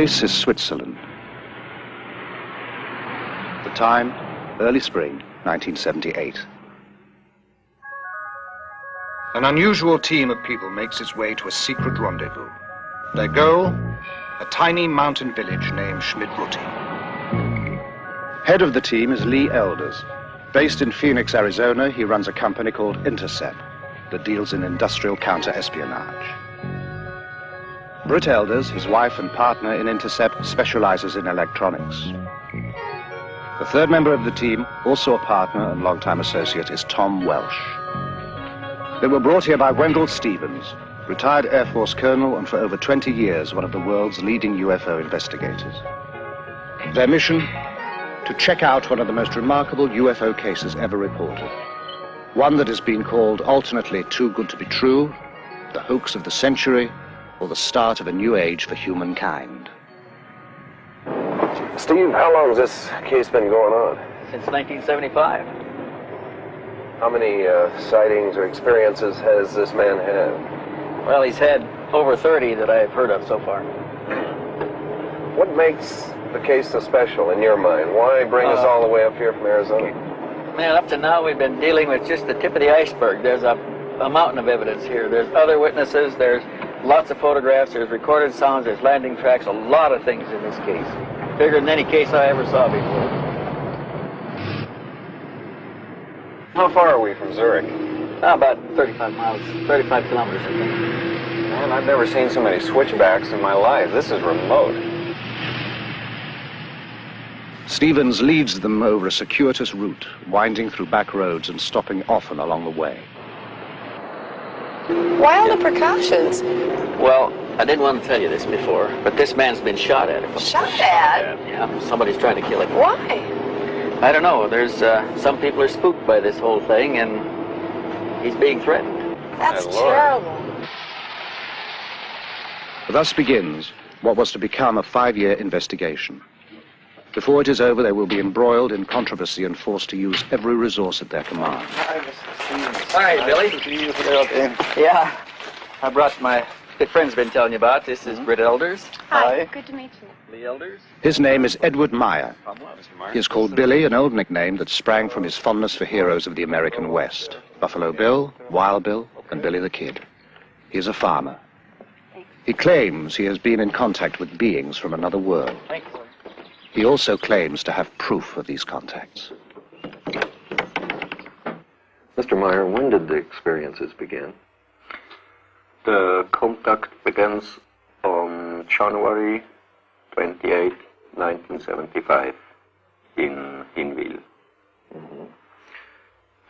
place is Switzerland. The time, early spring, 1978. An unusual team of people makes its way to a secret rendezvous. Their goal, a tiny mountain village named Schmidrutti. Head of the team is Lee Elders. Based in Phoenix, Arizona, he runs a company called Intercept that deals in industrial counter-espionage. Britt Elders, his wife and partner in Intercept, specializes in electronics. The third member of the team, also a partner and longtime associate, is Tom Welsh. They were brought here by Wendell Stevens, retired Air Force colonel and for over 20 years one of the world's leading UFO investigators. Their mission? To check out one of the most remarkable UFO cases ever reported. One that has been called alternately too good to be true, the hoax of the century, or the start of a new age for humankind. Steve, how long has this case been going on? Since 1975. How many sightings or experiences has this man had? Well, he's had over 30 that I've heard of so far. What makes the case so special in your mind? Why bring us all the way up here from Arizona? Man, up to now we've been dealing with just the tip of the iceberg. There's a mountain of evidence here. There's other witnesses, there's lots of photographs, there's recorded sounds, there's landing tracks, a lot of things in this case. Bigger than any case I ever saw before. How far are we from Zurich? About 35 miles, 35 kilometers, I think. Man, I've never seen so many switchbacks in my life. This is remote. Stevens leads them over a circuitous route, winding through back roads and stopping often along the way. Why all the precautions? Well, I didn't want to tell you this before, but this man's been shot at. Shot at? Yeah, somebody's trying to kill him. Why? I don't know. There's some people are spooked by this whole thing, and he's being threatened. That's terrible. Thus begins what was to become a 5-year investigation. Before it is over, they will be embroiled in controversy and forced to use every resource at their command. Hi, Billy. Yeah, I brought my good friend's been telling you about. This is Britt Elders. Hi. Good to meet you. Lee Elders. His name is Edward Meyer. He is called Billy, an old nickname that sprang from his fondness for heroes of the American West. Buffalo Bill, Wild Bill, and Billy the Kid. He is a farmer. He claims he has been in contact with beings from another world. He also claims to have proof of these contacts. Mr. Meyer, when did the experiences begin? The contact begins on January 28, 1975 in Hinwil. Mm-hmm.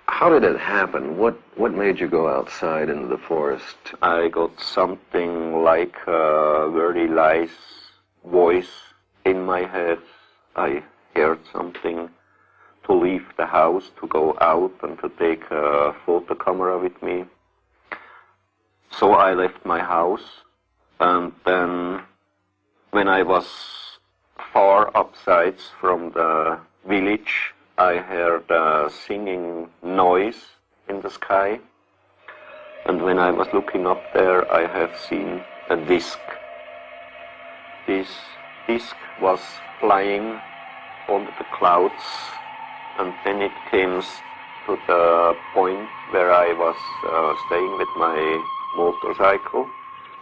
How did it happen? What made you go outside into the forest? I got something like a very nice voice in my head. I heard something to leave the house, to go out and to take a photo camera with me. So I left my house, and then when I was far upsides from the village, I heard a singing noise in the sky. And when I was looking up there, I have seen a disc. This disc was flying over the clouds, and then it came to the point where I was staying with my motorcycle.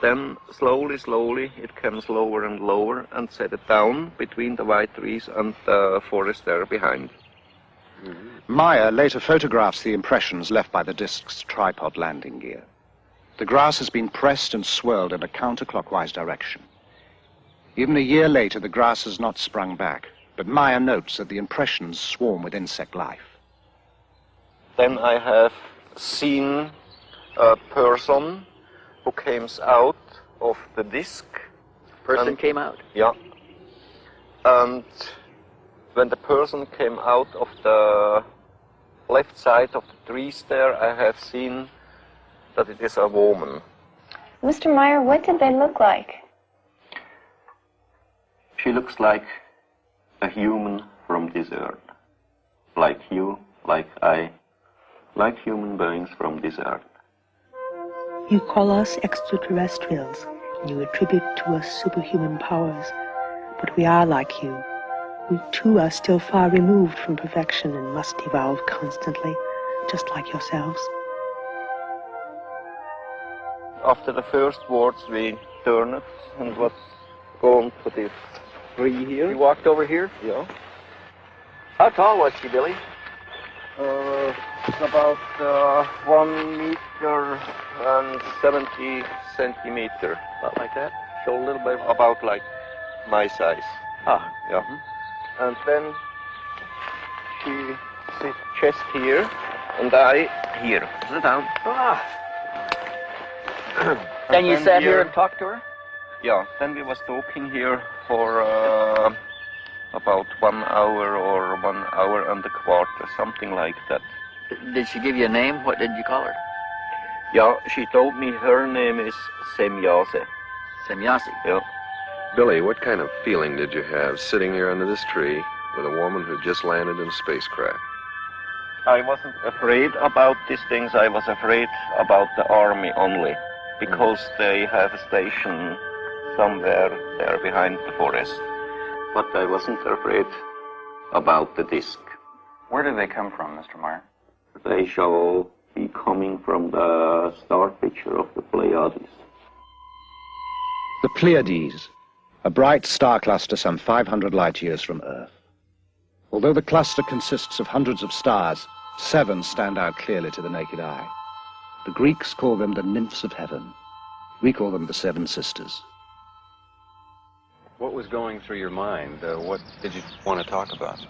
Then slowly it came lower and lower and set it down between the white trees and the forest there behind. Meyer later photographs the impressions left by the disc's tripod landing gear. The grass has been pressed and swirled in a counterclockwise direction. Even a year later, the grass has not sprung back, but Meyer notes that the impressions swarm with insect life. Then I have seen a person who came out of the disc. Person came out? Yeah. And when the person came out of the left side of the trees there, I have seen that it is a woman. Mr. Meyer, what did they look like? She looks like a human from this earth. Like you, like I, like human beings from this earth. You call us extraterrestrials, and you attribute to us superhuman powers. But we are like you. We too are still far removed from perfection and must evolve constantly, just like yourselves. After the first words, we turned and was going to this tree here. You walked over here? Yeah. How tall was she, Billy? It's about 1 meter and 70 centimeter. About like that? So a little bit about like my size. Ah. Yeah. And then she sits chest here and I here. Sit down. Ah. And you sat here and talked to her? Yeah, then we was talking here for about 1 hour or 1 hour and a quarter, something like that. Did she give you a name? What did you call her? Yeah, she told me her name is Semyase. Semyase. Yeah. Billy, what kind of feeling did you have sitting here under this tree with a woman who just landed in a spacecraft? I wasn't afraid about these things. I was afraid about the army only, because they have a station somewhere there behind the forest. But I wasn't afraid about the disc. Where do they come from, Mr. Meyer? They shall be coming from the star picture of the Pleiades. The Pleiades, a bright star cluster some 500 light years from Earth. Although the cluster consists of hundreds of stars, 7 stand out clearly to the naked eye. The Greeks call them the nymphs of heaven. We call them the 7 sisters. What was going through your mind? What did you want to talk about?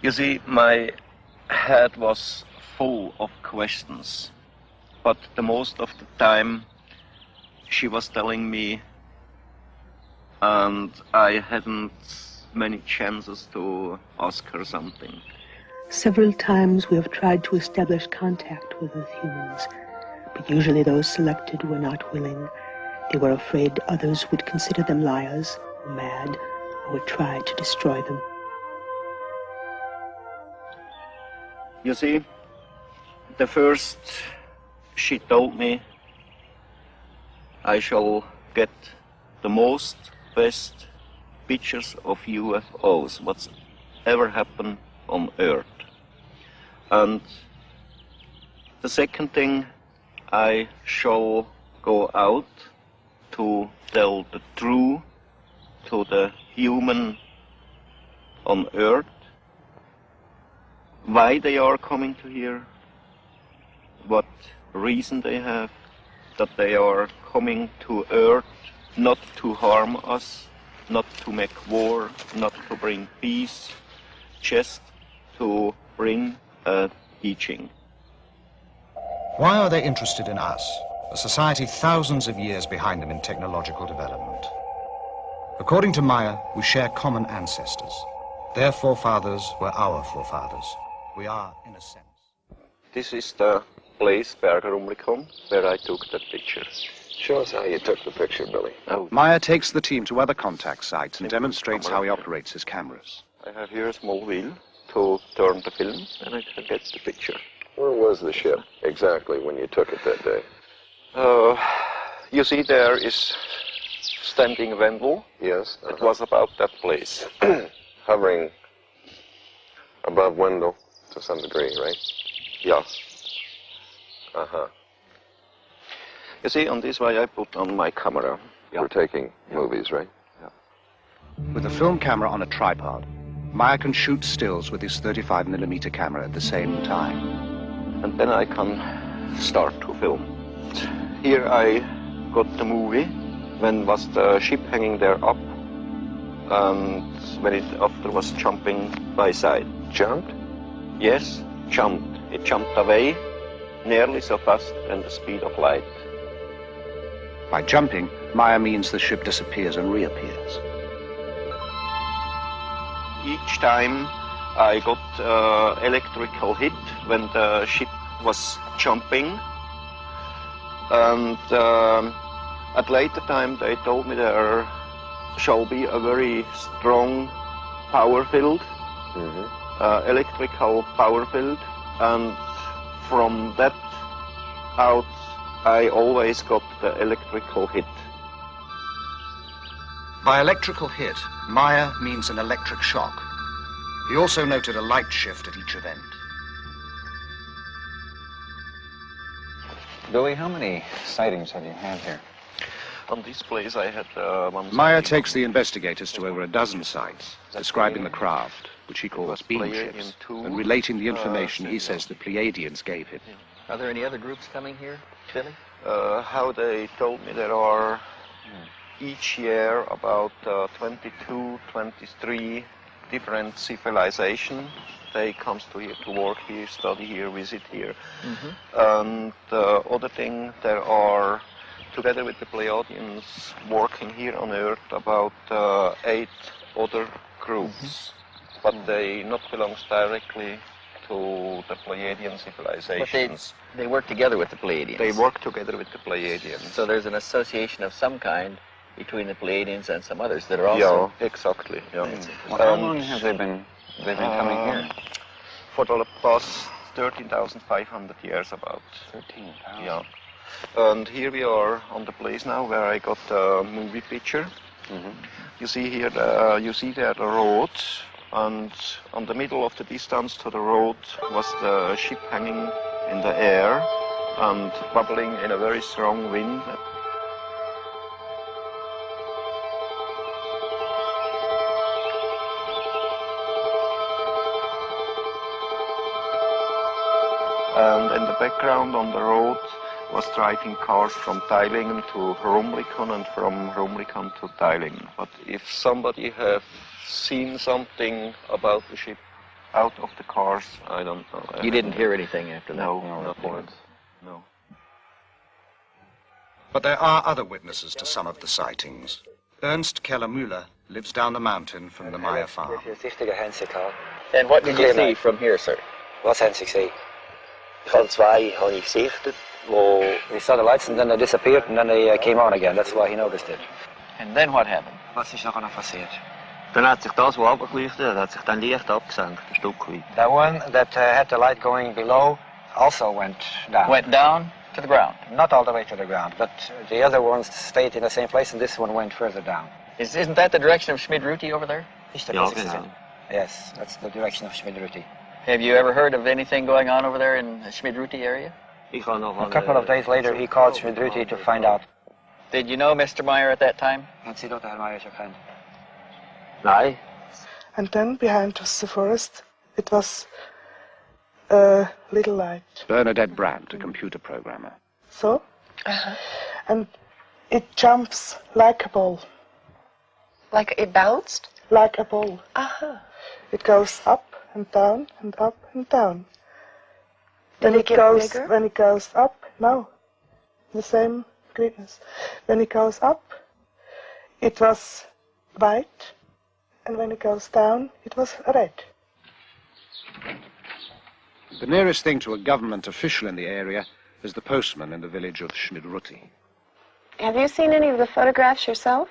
You see, my head was full of questions, but the most of the time she was telling me, and I hadn't many chances to ask her something. Several times we have tried to establish contact with Earth humans, but usually those selected were not willing. They were afraid others would consider them liars, or mad, or would try to destroy them. You see, the first she told me I shall get the most best pictures of UFOs, what's ever happened on Earth. And the second thing, I shall go out to tell the truth to the human on Earth, why they are coming to here, what reason they have, that they are coming to Earth not to harm us, not to make war, not to bring peace, just to bring a teaching. Why are they interested in us, a society thousands of years behind them in technological development? According to Meyer, we share common ancestors. Their forefathers were our forefathers. We are, in a sense. This is the place, Bergerumlikon, where I took that picture. Show us how you took the picture, Billy. Meyer takes the team to other contact sites and demonstrates how he operates his cameras. I have here a small wheel to turn the film, and I can get the picture. Where was the ship exactly when you took it that day? You see there is standing Wendell. Yes. It was about that place. Hovering above Wendell to some degree, right? Yeah. Uh-huh. You see, on this way I put on my camera. We're taking movies, right? With a film camera on a tripod, Meyer can shoot stills with his 35mm camera at the same time. And then I can start to film. Here I got the movie when was the ship hanging there up, and when it after was jumping by side. Jumped? Yes, jumped. It jumped away nearly so fast than the speed of light. By jumping, Meyer means the ship disappears and reappears. Each time I got electrical hit when the ship was jumping, and at later time they told me there shall be a very strong power field, electrical power field, and from that out I always got the electrical hit. By electrical hit, Meyer means an electric shock. He also noted a light shift at each event. Billy, how many sightings have you had here? On this place I had one... Meyer takes the investigators to over a dozen sites, describing the craft, which he calls beam ships, and relating the information he says the Pleiadians gave him. Are there any other groups coming here, Billy? How they told me there are each year about 22, 23 different civilizations. They comes to here to work here, study here, visit here. And the other thing, there are, together with the Pleiadians, working here on Earth about 8 other groups. But they not belongs directly to the Pleiadian civilizations. But they work together with the Pleiadians. They work together with the Pleiadians. So there's an association of some kind between the Pleiadians and some others that are also... Yeah, exactly. Yeah. Well, how long have they been coming here? For the past 13,500 years about. 13,000? Yeah. And here we are on the place now where I got a movie picture. You see here, you see there the road, and on the middle of the distance to the road was the ship hanging in the air and bubbling in a very strong wind. And in the background on the road was driving cars from Teilingen to Rumlikon and from Rumlikon to Teilingen. But if somebody have seen something about the ship out of the cars, I don't know. You didn't hear anything after that? No, nothing. No. But there are other witnesses to some of the sightings. Ernst Keller-Müller lives down the mountain from the Meyer farm. And what did you see from here, sir? Wat hebben ze gezien? Van twee had hij gesichtet. He saw the lights and then they disappeared and then they came on again. That's why he noticed it. And then what happened? Wat is nog aan gepasserd? Dann hat sich das, was abgeleuchtet hat, sich dann leicht abgesenkt, ein Stück weit. That one that had the light going below also went down. Went down to the ground? Not all the way to the ground, but the other ones stayed in the same place and this one went further down. Isn't that the direction of Schmid-Ruti over there? Yes, that's the direction of Schmid-Ruti. Have you ever heard of anything going on over there in the Schmid-Ruti area? A couple of days later he called Schmid-Ruti to find out. Did you know Mr. Meyer at that time? Nee. And then behind us the forest, it was a little light. Bernadette Brandt, a computer programmer. So? And it jumps like a ball. Like it bounced? Like a ball. It goes up and down and up and down. Did it get bigger? When it goes up, no, the same greenness. When it goes up, it was white, and when it goes down, it was red. The nearest thing to a government official in the area is the postman in the village of Schmid-Ruti. Have you seen any of the photographs yourself?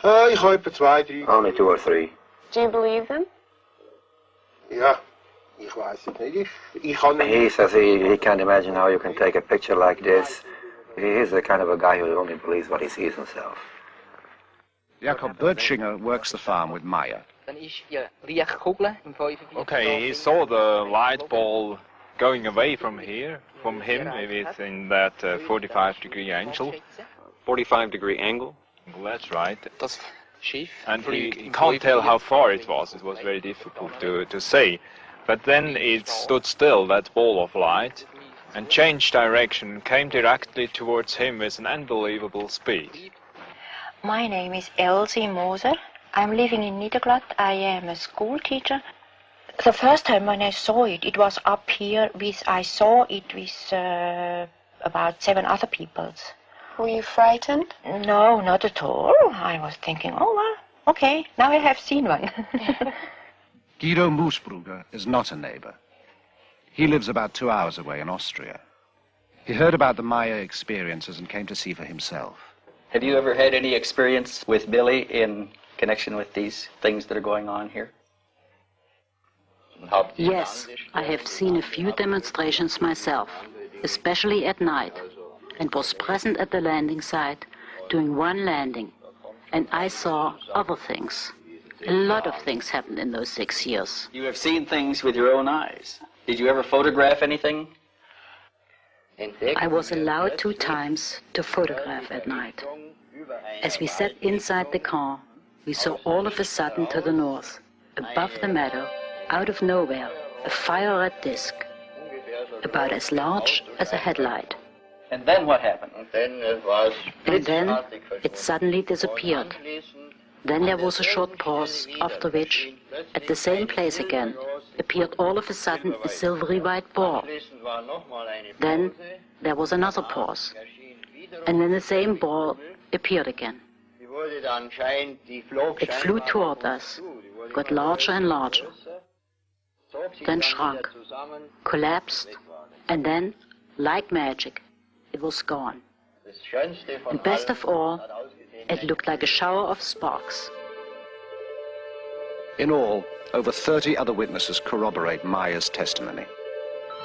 Ich habe etwa 2, 3. Only 2 or 3. Do you believe them? Ja, ich weiß es nicht. Ich kann nicht. He says he can't imagine how you can take a picture like this. He's the kind of a guy who only believes what he sees himself. Jakob Bertschinger works the farm with Meyer. Okay, he saw the light ball going away from here, from him, within that 45-degree angle. 45-degree angle? Well, that's right. And he can't tell how far it was. It was very difficult to say. But then it stood still, that ball of light, and changed direction, came directly towards him with an unbelievable speed. My name is Elsie Moser. I'm living in Niederglatt. I am a school teacher. The first time when I saw it, it was up here. I saw it with about 7 other people. Were you frightened? No, not at all. I was thinking, oh, well, okay, now I have seen one. Guido Moosbrugger is not a neighbor. He lives about 2 hours away in Austria. He heard about the Meyer experiences and came to see for himself. Have you ever had any experience with Billy in connection with these things that are going on here? Yes, I have seen a few demonstrations myself, especially at night, and was present at the landing site during one landing. And I saw other things. A lot of things happened in those 6 years. You have seen things with your own eyes. Did you ever photograph anything? I was allowed 2 times to photograph at night. As we sat inside the car, we saw all of a sudden to the north, above the meadow, out of nowhere, a fire-red disc, about as large as a headlight. And then what happened? And then it suddenly disappeared. Then there was a short pause, after which, at the same place again, appeared all of a sudden a silvery white ball. Then there was another pause, and then the same ball appeared again. It flew toward us, got larger and larger, then shrunk, collapsed, and then, like magic, it was gone. And best of all, it looked like a shower of sparks. In all, over 30 other witnesses corroborate Meiers' testimony.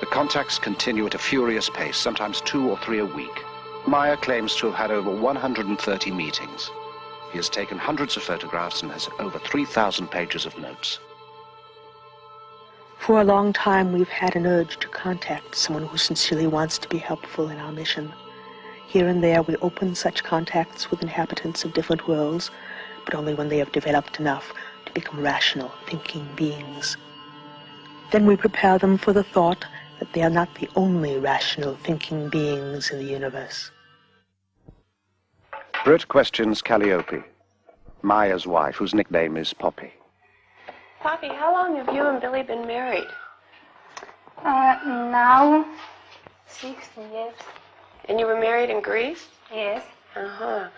The contacts continue at a furious pace, sometimes 2 or 3 a week. Meier claims to have had over 130 meetings. He has taken hundreds of photographs and has over 3,000 pages of notes. For a long time, we've had an urge to contact someone who sincerely wants to be helpful in our mission. Here and there, we open such contacts with inhabitants of different worlds, but only when they have developed enough to become rational, thinking beings. Then we prepare them for the thought that they are not the only rational, thinking beings in the universe. Britt questions Calliope, Meier's wife, whose nickname is Poppy. Poppy, how long have you and Billy been married? Now, 60 years. And you were married in Greece? Yes. Uh-huh.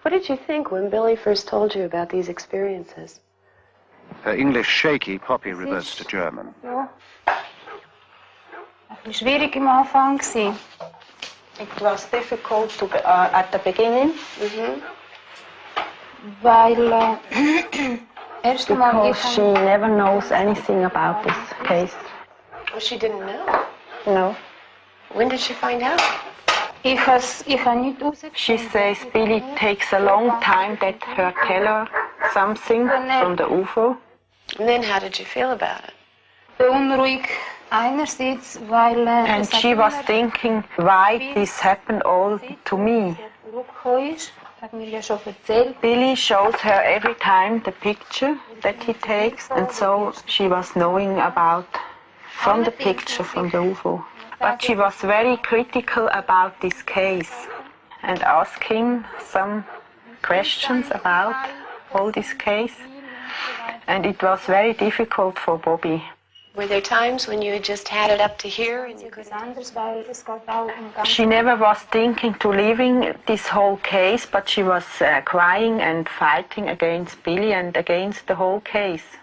What did you think when Billy first told you about these experiences? Her English shaky, Poppy reverts to German. Ja. Ein bisschen schwierig am Anfang gewesen. It was difficult at the beginning. Weil erst einmal because she never knows anything about this case. Oh, she didn't know? No. When did she find out? She says Billy takes a long time that her tell her something from the UFO. And then how did you feel about it? Beunruhigt einerseits, weil and she was thinking why this happened all to me. Billy shows her every time the picture that he takes, and so she was knowing about from the picture from the UFO. But she was very critical about this case and asked him some questions about all this case, and it was very difficult for Bobby. Were there times when you had just had it up to here and you couldn't? She never was thinking to leaving this whole case, but she was crying and fighting against Billy and against the whole case.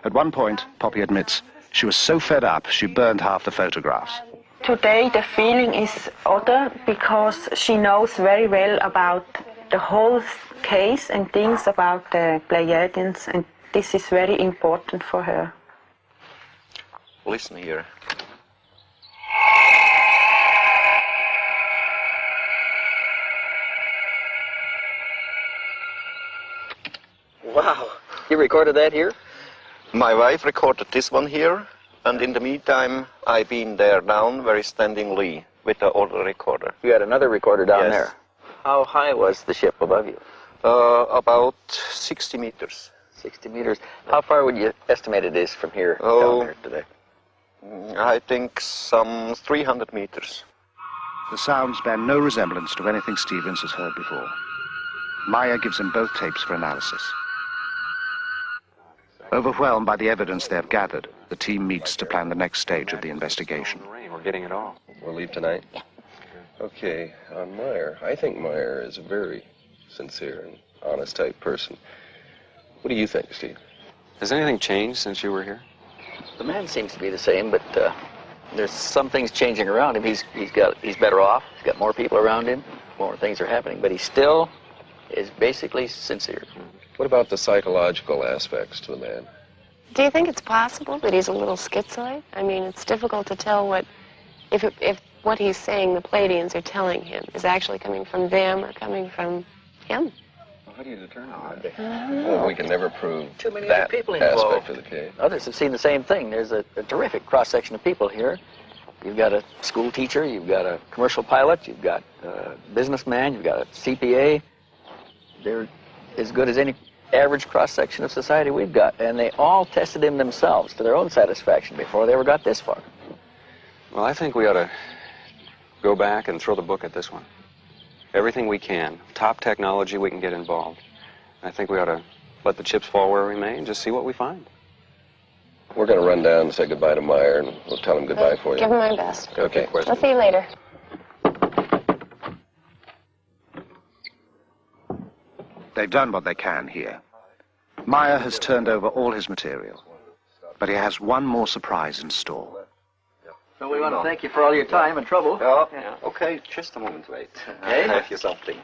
At one point, Poppy admits, she was so fed up she burned half the photographs. Today the feeling is other because she knows very well about the whole case and things about the Pleiadians, and this is very important for her. Listen here. Wow. You recorded that here? My wife recorded this one here, and in the meantime, I've been there down where he's standing Lee with the other recorder. You had another recorder down Yes. there. How high was the ship above you? About 60 meters. 60 meters. How far would you estimate it is from here Oh, down there today? I think some 300 meters. The sounds bear no resemblance to anything Stevens has heard before. Meier gives him both tapes for analysis. Overwhelmed by the evidence they have gathered, the team meets to plan the next stage of the investigation. We're getting it all. We'll leave tonight? Yeah. Okay, on Meier. I think Meier is a very sincere and honest type person. What do you think, Steve? Has anything changed since you were here? The man seems to be the same, but there's some things changing around him. He's better off. He's got more people around him. More things are happening, but he still is basically sincere. What about the psychological aspects to the man? Do you think it's possible that he's a little schizoid? I mean, it's difficult to tell if what he's saying the Pleiadians are telling him is actually coming from them or coming from him. How do you determine that? Well, we can never prove Too many that other people aspect involved. of the case. Others have seen the same thing. There's a terrific cross-section of people here. You've got a school teacher, you've got a commercial pilot, you've got a businessman, you've got a CPA. They're as good as any average cross-section of society we've got. And they all tested him themselves to their own satisfaction before they ever got this far. Well, I think we ought to go back and throw the book at this one. Everything we can. Top technology, we can get involved. I think we ought to let the chips fall where we may and just see what we find. We're going to run down and say goodbye to Meyer, and we'll tell him goodbye for you. Give him my best. Okay. I'll see you later. They've done what they can here. Meyer has turned over all his material, but he has one more surprise in store. So we want to thank you for all your time and trouble. Oh, yeah. Okay, just a moment, wait. Okay. I have you something.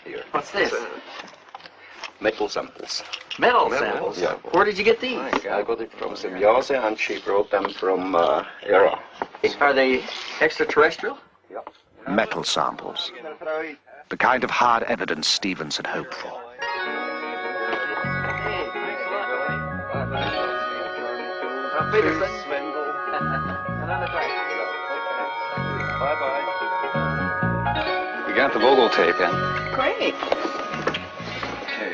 Here. What's this? Metal samples. Metal samples? Yeah. Where did you get these? I got it from Meiers, and she brought them from Era. Are they extraterrestrial? Yeah. Metal samples. The kind of hard evidence Stevens had hoped for. We got the Vogel tape in. Great.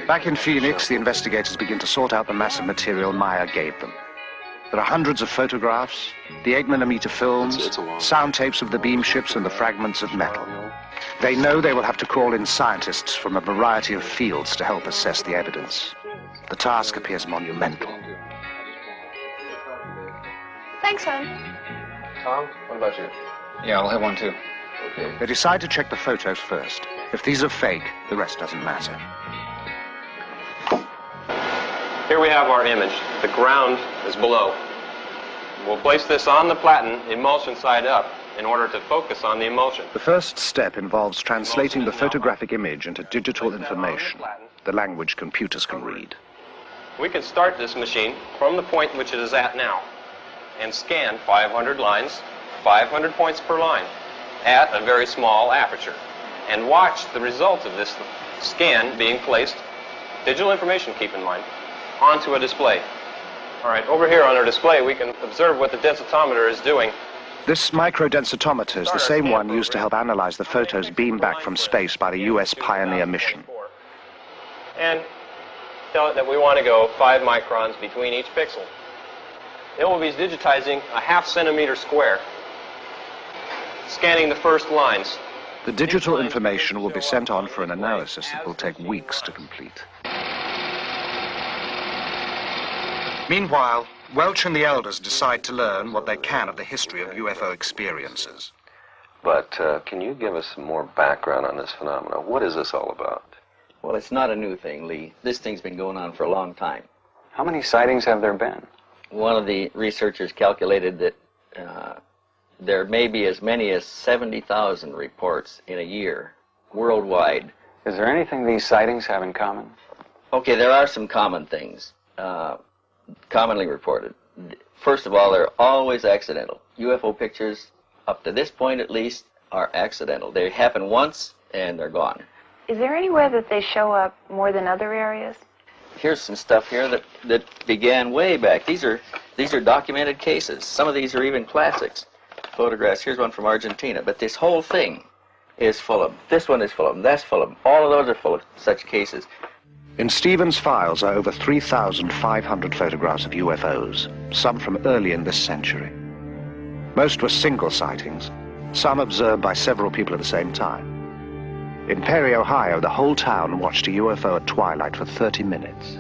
Back in Phoenix, the investigators begin to sort out the massive material Meyer gave them. There are hundreds of photographs, the 8mm films, sound tapes of the beam ships and the fragments of metal. They know they will have to call in scientists from a variety of fields to help assess the evidence. The task appears monumental. Thanks, hon. Tom, what about you? Yeah, I'll have one too. Okay. They decide to check the photos first. If these are fake, the rest doesn't matter. Here we have our image. The ground is below. We'll place this on the platen, emulsion side up, in order to focus on the emulsion. The first step involves translating the photographic image into digital information, the language computers can read. We can start this machine from the point which it is at now and scan 500 lines, 500 points per line, at a very small aperture, and watch the result of this scan being placed, digital information, keep in mind, onto a display. All right, over here on our display, we can observe what the densitometer is doing. This microdensitometer is the same one used to help analyze the photos beamed back from space by the U.S. Pioneer mission. And tell it that we want to go 5 microns between each pixel. It will be digitizing a ½ centimeter square, scanning the first lines. The digital information will be sent on for an analysis that will take weeks to complete. Meanwhile, Welch and the elders decide to learn what they can of the history of UFO experiences. But can you give us some more background on this phenomenon? What is this all about? Well, it's not a new thing, Lee. This thing's been going on for a long time. How many sightings have there been? One of the researchers calculated that there may be as many as 70,000 reports in a year, worldwide. Is there anything these sightings have in common? Okay, there are some common things, commonly reported. First of all, they're always accidental. UFO pictures, up to this point at least, are accidental. They happen once, and they're gone. Is there anywhere that they show up more than other areas? Here's some stuff here that began way back. These are documented cases. Some of these are even classics. Photographs. Here's one from Argentina. But this whole thing is full of them. This one is full of them. That's full of them. All of those are full of such cases. In Stevens' files are over 3,500 photographs of UFOs, some from early in this century. Most were single sightings, some observed by several people at the same time. In Perry, Ohio, the whole town watched a UFO at twilight for 30 minutes.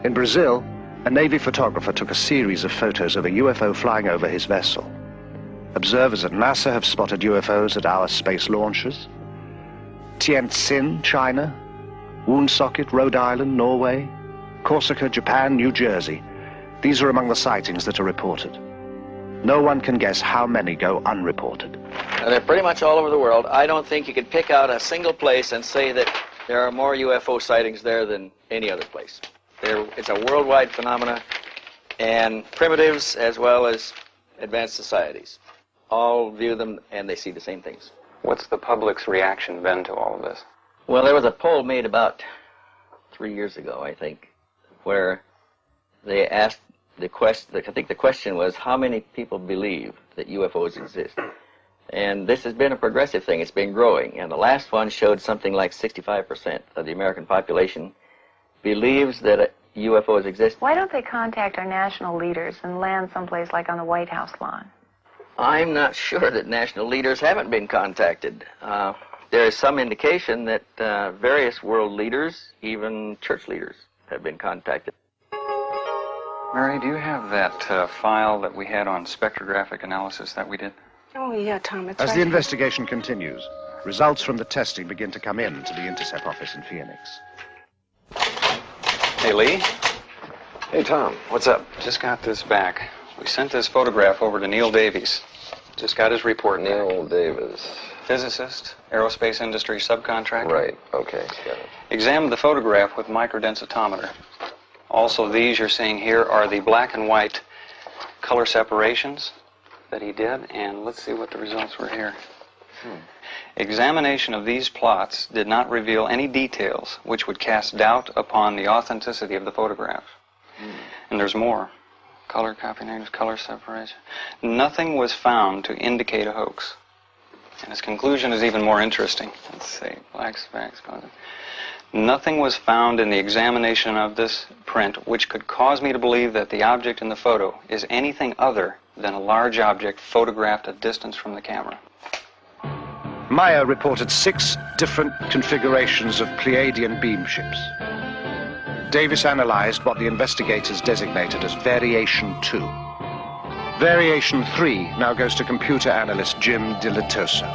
In Brazil, a Navy photographer took a series of photos of a UFO flying over his vessel. Observers at NASA have spotted UFOs at our space launches. Tientsin, China, Woonsocket, Rhode Island, Norway, Corsica, Japan, New Jersey. These are among the sightings that are reported. No one can guess how many go unreported. And they're pretty much all over the world. I don't think you could pick out a single place and say that there are more UFO sightings there than any other place. It's a worldwide phenomenon, and primitives as well as advanced societies all view them and they see the same things. What's the public's reaction been to all of this? Well, there was a poll made about 3 years ago, I think, where they asked the question, I think the question was, how many people believe that UFOs exist? And this has been a progressive thing. It's been growing. And the last one showed something like 65% of the American population believes that UFOs exist. Why don't they contact our national leaders and land someplace like on the White House lawn? I'm not sure that national leaders haven't been contacted. There is some indication that various world leaders, even church leaders, have been contacted. Mary, do you have that file that we had on spectrographic analysis that we did? Oh, yeah, Tom, it's As right the here. investigation continues, results from the testing begin to come in to the Intercept office in Phoenix. Hey, Lee. Hey, Tom, what's up? Just got this back. We sent this photograph over to Neil Davies. Just got his report. Neil Davis. Physicist, aerospace industry subcontractor. Right, okay, got it. Examined the photograph with microdensitometer. Also, these you're seeing here are the black and white color separations that he did, and let's see what the results were here. Examination of these plots did not reveal any details which would cast doubt upon the authenticity of the photograph. And there's more. Color copy names, color separation. Nothing was found to indicate a hoax. And his conclusion is even more interesting. Let's see, black specks. Nothing was found in the examination of this print which could cause me to believe that the object in the photo is anything other than a large object photographed at distance from the camera. Meyer reported 6 different configurations of Pleiadian beam ships. Davis analyzed what the investigators designated as Variation 2. Variation 3 now goes to computer analyst Jim Dilatoso.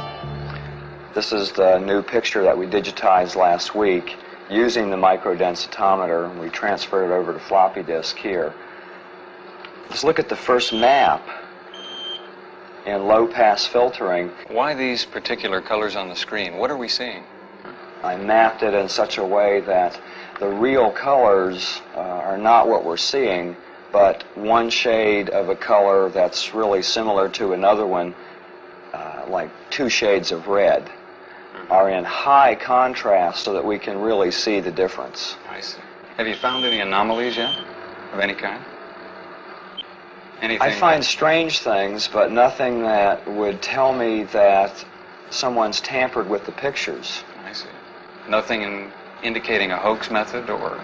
This is the new picture that we digitized last week using the microdensitometer. We transferred it over to floppy disk here. Let's look at the first map in low-pass filtering. Why these particular colors on the screen? What are we seeing? I mapped it in such a way that the real colors are not what we're seeing, but one shade of a color that's really similar to another one, like 2 shades of red, are in high contrast so that we can really see the difference. I see. Have you found any anomalies yet, of any kind? Anything I find strange things, but nothing that would tell me that someone's tampered with the pictures. I see. Nothing indicating a hoax method or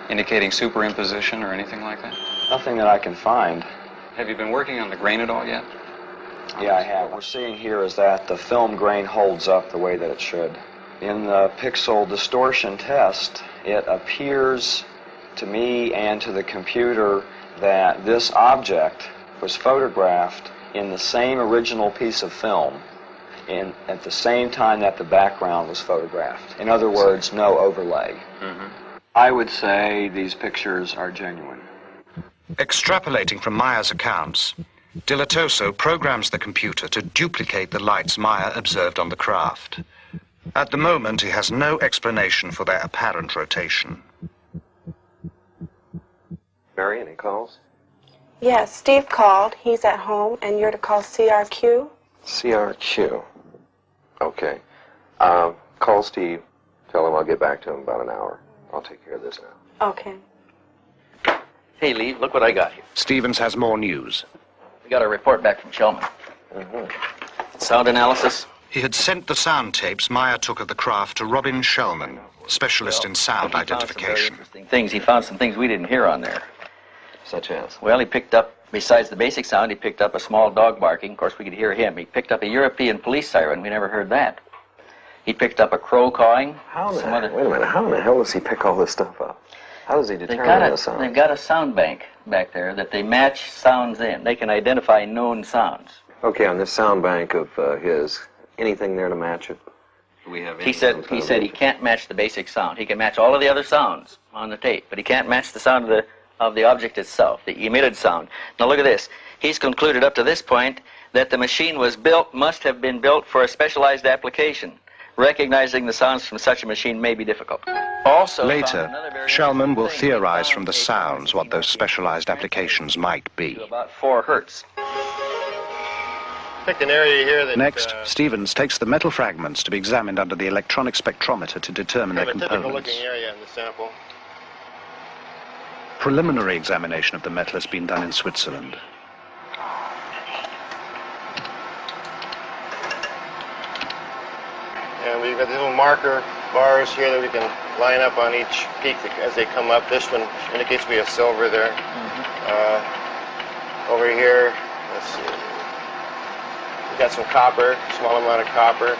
indicating superimposition or anything like that? Nothing that I can find. Have you been working on the grain at all yet? Yeah, I have. What we're seeing here is that the film grain holds up the way that it should. In the pixel distortion test, it appears to me and to the computer that this object was photographed in the same original piece of film at the same time that the background was photographed. In other words, no overlay. I would say these pictures are genuine. Extrapolating from Meyer's accounts, Dilatoso programs the computer to duplicate the lights Meyer observed on the craft. At the moment, he has no explanation for their apparent rotation. Mary, any calls? Yes, Steve called. He's at home, and you're to call CRQ. CRQ. Okay. Call Steve. Tell him I'll get back to him in about an hour. I'll take care of this now. Okay. Hey, Lee, look what I got here. Stevens has more news. We got a report back from Shellman. Sound analysis. He had sent the sound tapes Meyer took of the craft to Robin Shellman, specialist in sound identification. He found some things we didn't hear on there. Such as? Well, he picked up, besides the basic sound, he picked up a small dog barking. Of course, we could hear him. He picked up a European police siren. We never heard that. He picked up a crow cawing. Wait a minute. How in the hell does he pick all this stuff up? How does he determine the sound? They've got a sound bank back there that they match sounds in. They can identify known sounds. Okay, on this sound bank of his, anything there to match it? He said he can't match the basic sound. He can match all of the other sounds on the tape, but he can't match the sound of the object itself, the emitted sound. Now look at this. He's concluded up to this point that the machine must have been built for a specialized application. Recognizing the sounds from such a machine may be difficult. Also, later, Shellman will theorize from the sounds what those specialized applications might be. About 4 hertz. Picked an area here that... Next, Stevens takes the metal fragments to be examined under the electronic spectrometer to determine their components. A typical-looking area in the sample. Preliminary examination of the metal has been done in Switzerland. And we've got the little marker bars here that we can line up on each peak as they come up. This one indicates we have silver there. Over here, let's see. We've got some copper, small amount of copper.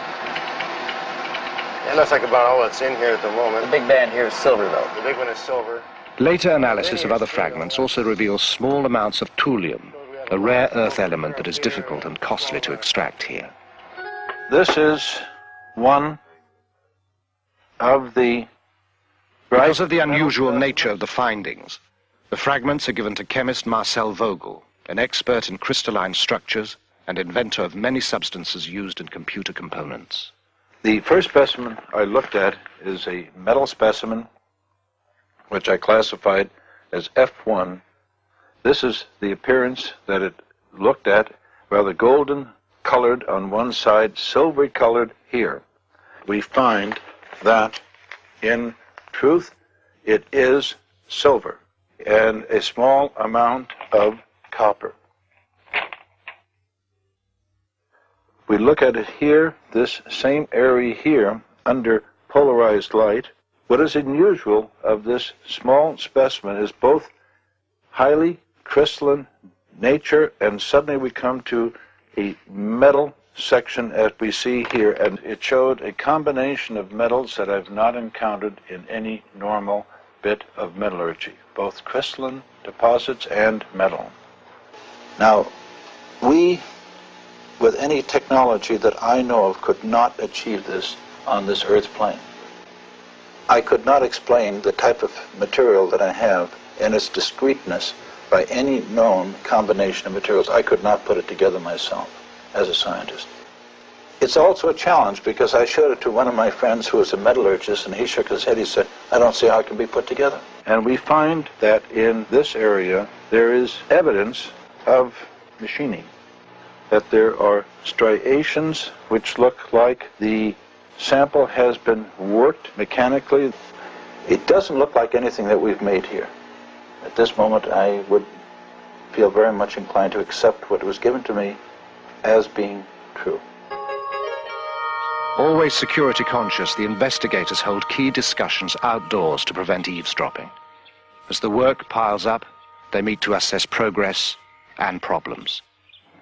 It looks like about all that's in here at the moment. The big band here is silver, though. The big one is silver. Later analysis of other fragments also reveals small amounts of thulium, a rare earth element that is difficult and costly to extract here. This is one of the... Because of the unusual nature of the findings, the fragments are given to chemist Marcel Vogel, an expert in crystalline structures and inventor of many substances used in computer components. The first specimen I looked at is a metal specimen, which I classified as F1. This is the appearance that it looked at, rather golden colored on one side, silvery colored here. We find that, in truth, it is silver and a small amount of copper. We look at it here, this same area here, under polarized light. What is unusual of this small specimen is both highly crystalline nature, and suddenly we come to a metal section as we see here, and it showed a combination of metals that I've not encountered in any normal bit of metallurgy, both crystalline deposits and metal. Now, we, with any technology that I know of, could not achieve this on this Earth plane. I could not explain the type of material that I have and its discreteness by any known combination of materials. I could not put it together myself as a scientist. It's also a challenge because I showed it to one of my friends who was a metallurgist, and he shook his head. He said, I don't see how it can be put together. And we find that in this area there is evidence of machining, that there are striations which look like the sample has been worked mechanically. It doesn't look like anything that we've made here. At this moment, I would feel very much inclined to accept what was given to me as being true. Always security conscious, the investigators hold key discussions outdoors to prevent eavesdropping. As the work piles up, they meet to assess progress and problems.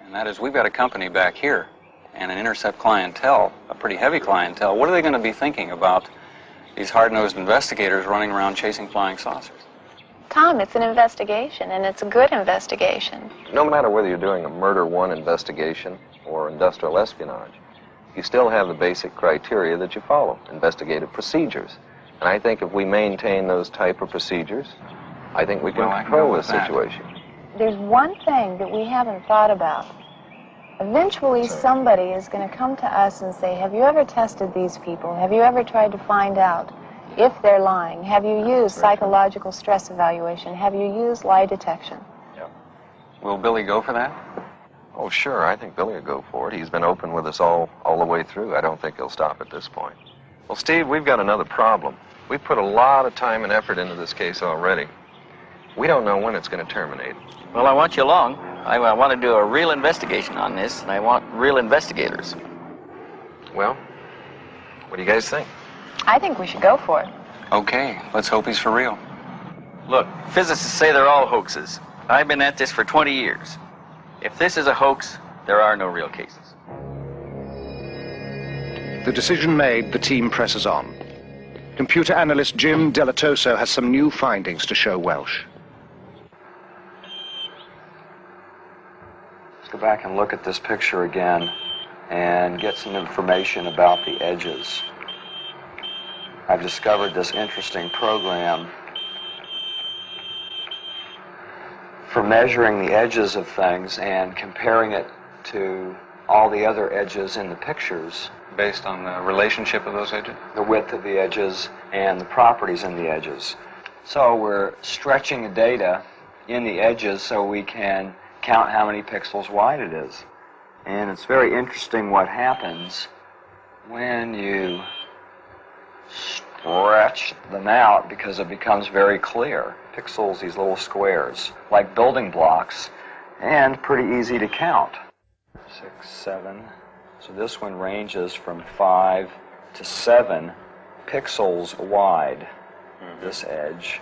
And that is, we've got a company back here and an intercept clientele, a pretty heavy clientele. What are they going to be thinking about these hard-nosed investigators running around chasing flying saucers? Tom, it's an investigation, and it's a good investigation. No matter whether you're doing a murder one investigation or industrial espionage, you still have the basic criteria that you follow, investigative procedures. And I think if we maintain those type of procedures, I think we can control the situation. There's one thing that we haven't thought about. Eventually somebody is going to come to us and say, have you ever tested these people? Have you ever tried to find out if they're lying? Have you used psychological stress evaluation? Have you used lie detection? Yeah. Will Billy go for that? Oh, sure. I think Billy will go for it. He's been open with us all the way through. I don't think he'll stop at this point. Well, Steve, we've got another problem. We've put a lot of time and effort into this case already. We don't know when it's going to terminate. Well, I want you along. I want to do a real investigation on this, and I want real investigators. Well, what do you guys think? I think we should go for it. Okay, let's hope he's for real. Look, physicists say they're all hoaxes. I've been at this for 20 years. If this is a hoax, there are no real cases. The decision made, the team presses on. Computer analyst Jim Delatoso has some new findings to show Welsh. Let's go back and look at this picture again and get some information about the edges. I've discovered this interesting program for measuring the edges of things and comparing it to all the other edges in the pictures based on the relationship of those edges, the width of the edges and the properties in the edges. So we're stretching the data in the edges so we can count how many pixels wide it is. And it's very interesting what happens when you stretch them out, because it becomes very clear. Pixels, these little squares, like building blocks, and pretty easy to count. 6, 7. So this one ranges from 5 to 7 pixels wide, this edge.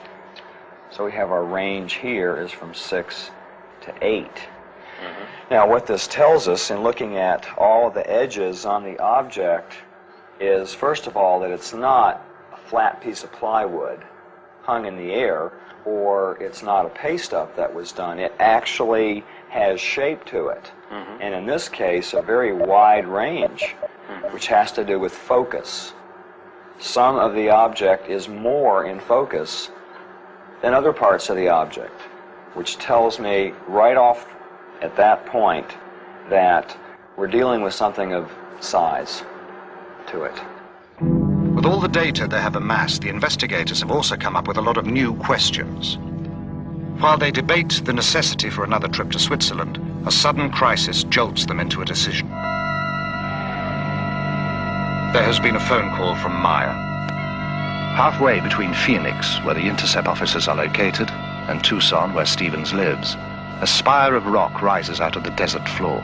So we have our range here is from 6 to 8. Now what this tells us in looking at all of the edges on the object is, first of all, that it's not a flat piece of plywood hung in the air, or it's not a paste-up that was done. It actually has shape to it. And in this case, a very wide range, which has to do with focus. Some of the object is more in focus than other parts of the object, which tells me right off at that point that we're dealing with something of size to it. With all the data they have amassed, the investigators have also come up with a lot of new questions. While they debate the necessity for another trip to Switzerland, a sudden crisis jolts them into a decision. There has been a phone call from Meyer. Halfway between Phoenix, where the intercept offices are located, and Tucson, where Stevens lives, a spire of rock rises out of the desert floor.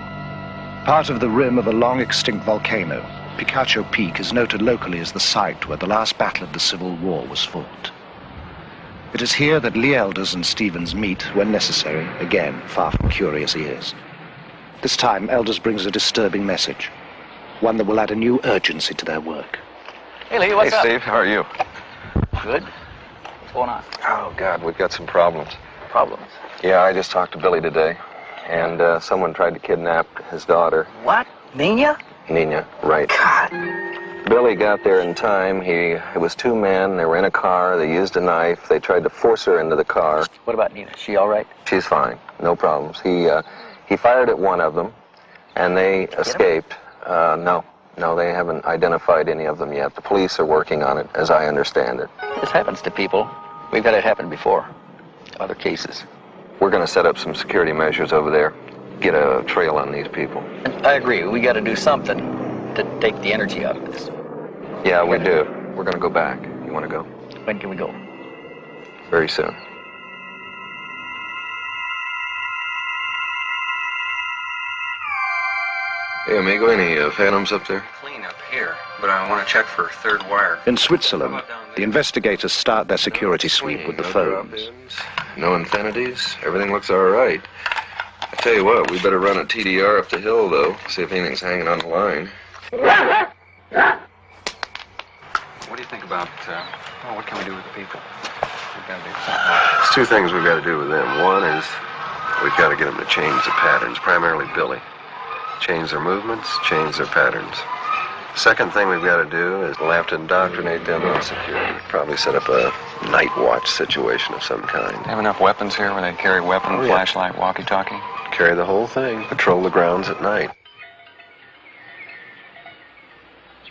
Part of the rim of a long-extinct volcano, Picacho Peak is noted locally as the site where the last battle of the Civil War was fought. It is here that Lee Elders and Stevens meet when necessary, again, far from curious ears. This time, Elders brings a disturbing message, one that will add a new urgency to their work. Hey, Lee, what's up? Hey, Steve, how are you? Good. What's going on? Oh, God, we've got some problems. Problems? Yeah, I just talked to Billy today, and someone tried to kidnap his daughter. What? Nina? Nina, right. God. Billy got there in time. It was two men. They were in a car. They used a knife. They tried to force her into the car. What about Nina? Is she all right? She's fine. No problems. He fired at one of them, and they escaped. No, they haven't identified any of them yet. The police are working on it, as I understand it. This happens to people. We've had it happen before. Other cases. We're going to set up some security measures over there. Get a trail on these people. I agree. We got to do something to take the energy out of this. Yeah, we do. We're going to go back. You want to go? When can we go? Very soon. Hey, amigo, any phantoms up there? Clean up here, but I want to check for third wire. In Switzerland, the investigators start their security sweep with the phones. No infinities. Everything looks all right. I tell you what, we better run a TDR up the hill, though. See if anything's hanging on the line. What do you think about, what can we do with the people? We've got to do something. There's two things we've got to do with them. One is we've got to get them to change the patterns, primarily Billy. Change their movements, change their patterns. Second thing we've got to do is we'll have to indoctrinate them on security. Probably set up a night watch situation of some kind. Have enough weapons here where they carry weapon, flashlight, walkie-talkie? Carry the whole thing. Patrol the grounds at night.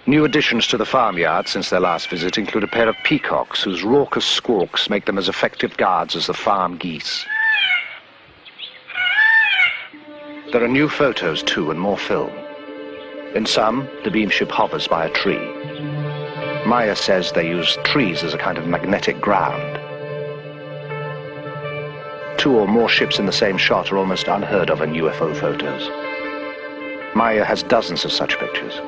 New additions to the farmyard since their last visit include a pair of peacocks whose raucous squawks make them as effective guards as the farm geese. There are new photos, too, and more film. In some, the beam ship hovers by a tree. Meiers says they use trees as a kind of magnetic ground. Two or more ships in the same shot are almost unheard of in UFO photos. Meier has dozens of such pictures.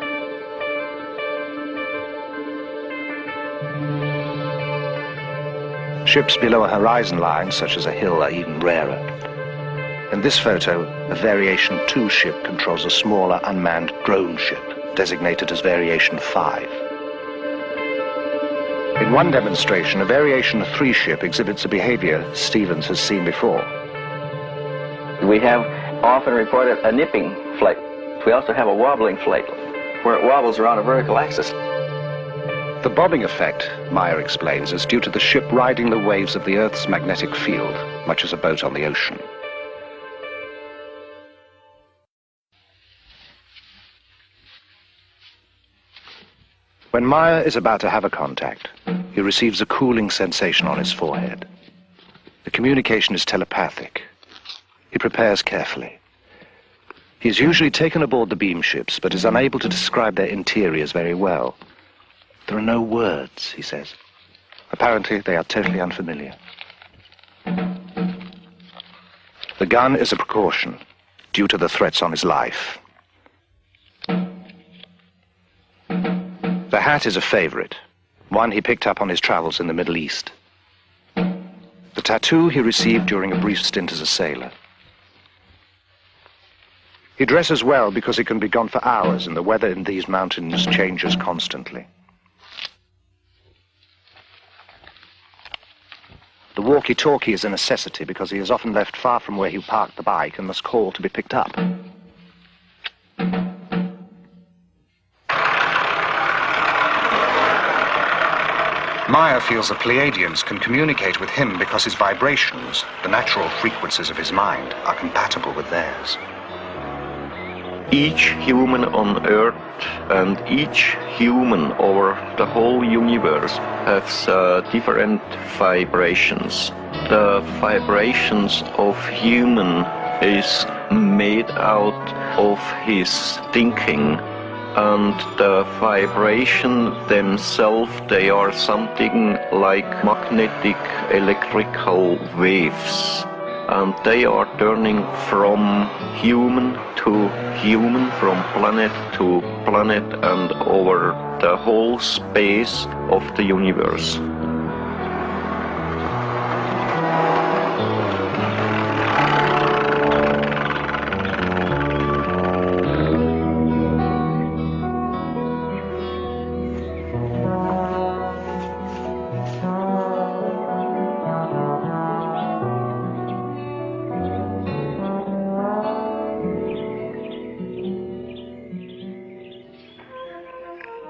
Ships below a horizon line, such as a hill, are even rarer. In this photo, a Variation 2 ship controls a smaller unmanned drone ship, designated as Variation 5. In one demonstration, a Variation 3 ship exhibits a behavior Stevens has seen before. We have often reported a nipping flight. We also have a wobbling flight, where it wobbles around a vertical axis. The bobbing effect, Meier explains, is due to the ship riding the waves of the Earth's magnetic field, much as a boat on the ocean. When Meier is about to have a contact, he receives a cooling sensation on his forehead. The communication is telepathic. He prepares carefully. He is usually taken aboard the beam ships, but is unable to describe their interiors very well. There are no words, he says. Apparently, they are totally unfamiliar. The gun is a precaution, due to the threats on his life. The hat is a favorite, one he picked up on his travels in the Middle East. The tattoo he received during a brief stint as a sailor. He dresses well because he can be gone for hours and the weather in these mountains changes constantly. The walkie-talkie is a necessity because he is often left far from where he parked the bike and must call to be picked up. Meyer feels the Pleiadians can communicate with him because his vibrations, the natural frequencies of his mind, are compatible with theirs. Each human on Earth and each human over the whole universe has different vibrations. The vibrations of human is made out of his thinking, and the vibration themselves, they are something like magnetic electrical waves. And they are turning from human to human, from planet to planet, and over the whole space of the universe.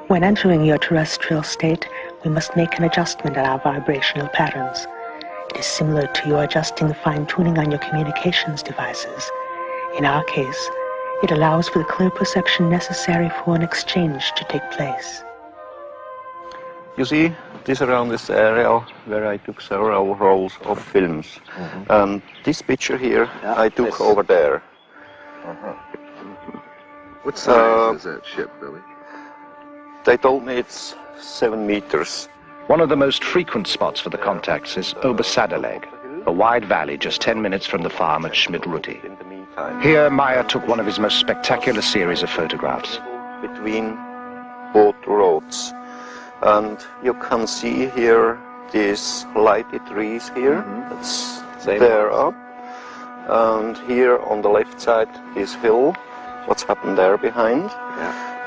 When entering your terrestrial state, we must make an adjustment in our vibrational patterns. It is similar to you adjusting the fine-tuning on your communications devices. In our case, it allows for the clear perception necessary for an exchange to take place. You see, this around this area where I took several rolls of films. This picture here, I took over there. What size is that ship, Billy? They told me it's 7 meters. One of the most frequent spots for the contacts is Obersadeleg, a wide valley just 10 minutes from the farm at Schmidruti. Here, Meyer took one of his most spectacular series of photographs. Between both roads. And you can see here these lighted trees here. That's there up. And here on the left side, this hill. What's happened there behind?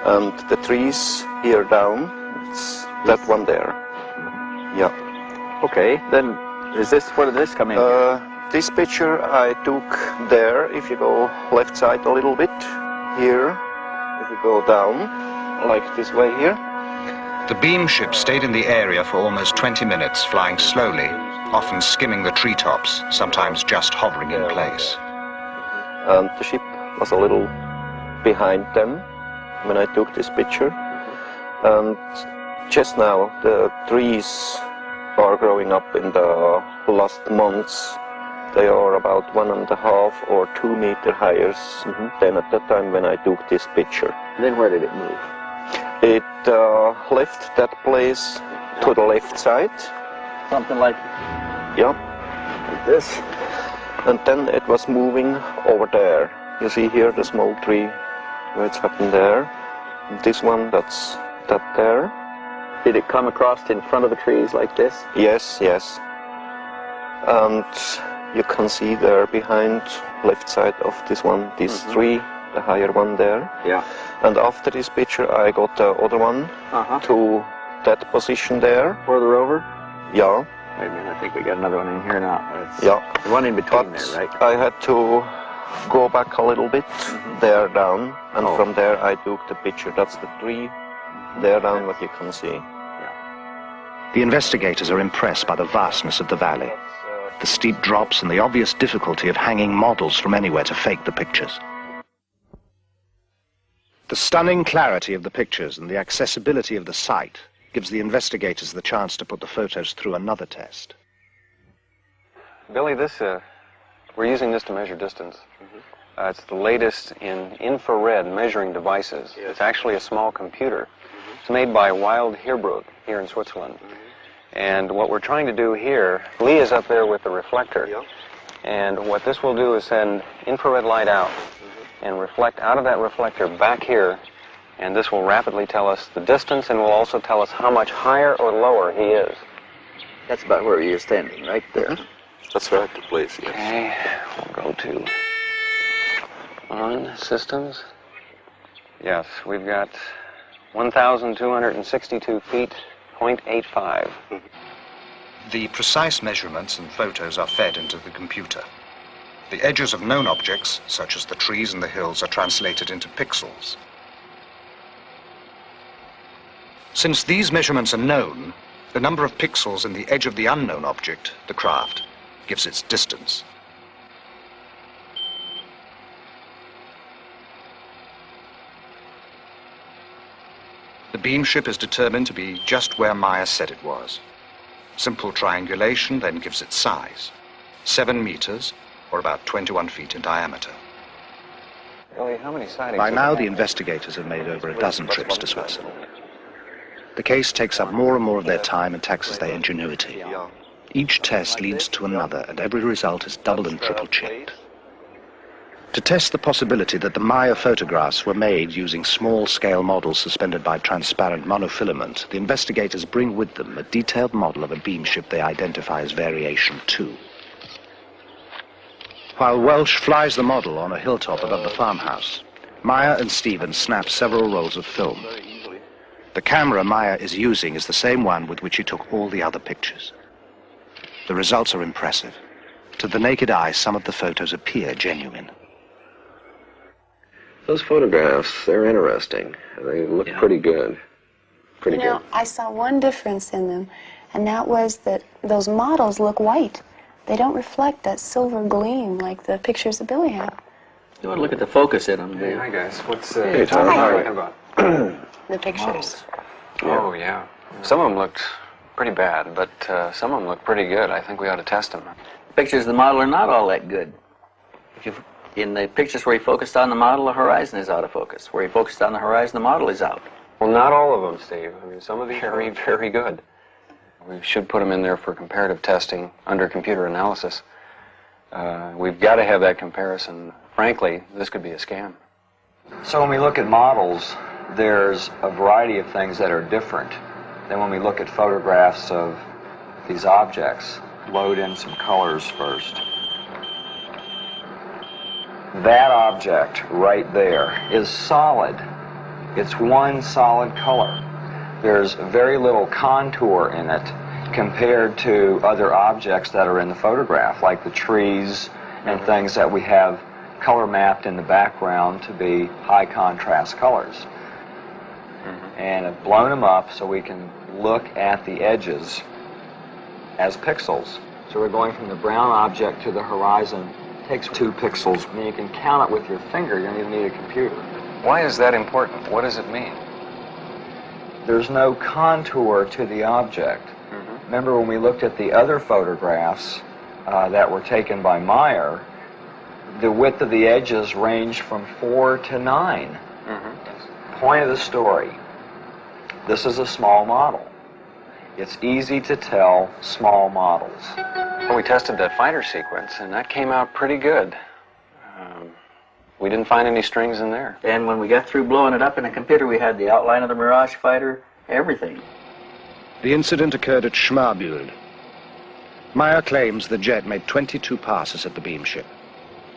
And the trees here down, it's that one there. Yeah. Okay, then is this, where did this come in? This picture I took there, if you go left side a little bit, here, if you go down, like this way here. The beam ship stayed in the area for almost 20 minutes, flying slowly, often skimming the treetops, sometimes just hovering in place. And the ship was a little behind them when I took this picture. And just now the trees are growing up in the last months. They are about 1.5 or 2 meters higher than at that time when I took this picture. Then where did it move? It left that place to the left side. Something like this. And then it was moving over there. You see here the small tree where it's happened there. This one, that's that there. Did it come across in front of the trees like this? Yes, yes. And you can see there behind, left side of this one, this tree, the higher one there. Yeah. And after this picture, I got the other one to that position there. Further over? Yeah. Wait a minute, I think we got another one in here now. Yeah. The one in between there, right? I had to go back a little bit, there down, and from there I took the picture. That's the tree, there down, what you can see. The investigators are impressed by the vastness of the valley, the steep drops and the obvious difficulty of hanging models from anywhere to fake the pictures. The stunning clarity of the pictures and the accessibility of the site gives the investigators the chance to put the photos through another test. Billy, this, we're using this to measure distance. It's the latest in infrared measuring devices. It's actually a small computer. It's made by Wild Heerbrook here in Switzerland. And what we're trying to do here, Lee is up there with the reflector. And what this will do is send infrared light out and reflect out of that reflector back here. And this will rapidly tell us the distance and will also tell us how much higher or lower he is. That's about where you're standing, right there. That's right, the place, yes. Okay, we'll go to on systems. Yes, we've got 1,262 feet, 0.85. The precise measurements and photos are fed into the computer. The edges of known objects, such as the trees and the hills, are translated into pixels. Since these measurements are known, the number of pixels in the edge of the unknown object, the craft, gives its distance. The beam ship is determined to be just where Meiers said it was. Simple triangulation then gives its size, 7 meters, or about 21 feet in diameter. Ellie, how many sightings? By now, the investigators have made over a dozen trips to Switzerland. The case takes up more and more of their time and taxes their ingenuity. Each test leads to another, and every result is double and triple checked. To test the possibility that the Meier photographs were made using small-scale models suspended by transparent monofilament, the investigators bring with them a detailed model of a beam ship they identify as Variation 2. While Welsh flies the model on a hilltop above the farmhouse, Meier and Stevens snap several rolls of film. The camera Meier is using is the same one with which he took all the other pictures. The results are impressive. To the naked eye, some of the photos appear genuine. Those photographs, they're interesting. They look pretty good. Pretty good. I saw one difference in them, and that was that those models look white. They don't reflect that silver gleam like the pictures that Billy had. You want to look at the focus in them. Hey, hi guys. What's Hey, Tom. what are you talking about? The pictures. Oh, yeah. Some of them looked pretty bad, but some of them look pretty good. I think we ought to test them. Pictures of the model are not all that good. In the pictures where he focused on the model, the horizon is out of focus. Where he focused on the horizon, the model is out. Well, not all of them, Steve. I mean, some of these are very, very good. We should put them in there for comparative testing under computer analysis. We've got to have that comparison. Frankly, this could be a scam. So when we look at models, there's a variety of things that are different than when we look at photographs of these objects. Load in some colors first. That object right there is solid. It's one solid color. There's very little contour in it compared to other objects that are in the photograph, like the trees and things that we have color mapped in the background to be high contrast colors. And I've blown them up so we can look at the edges as pixels. So we're going from the brown object to the horizon. It takes 2 pixels. I mean, you can count it with your finger. You don't even need a computer. Why is that important? What does it mean? There's no contour to the object. Remember when we looked at the other photographs that were taken by Meier, the width of the edges ranged from 4 to 9. Point of the story. This is a small model. It's easy to tell small models. Well, we tested that fighter sequence, and that came out pretty good. We didn't find any strings in there. And when we got through blowing it up in the computer, we had the outline of the Mirage fighter, everything. The incident occurred at Schmarbühl. Meier claims the jet made 22 passes at the beam ship.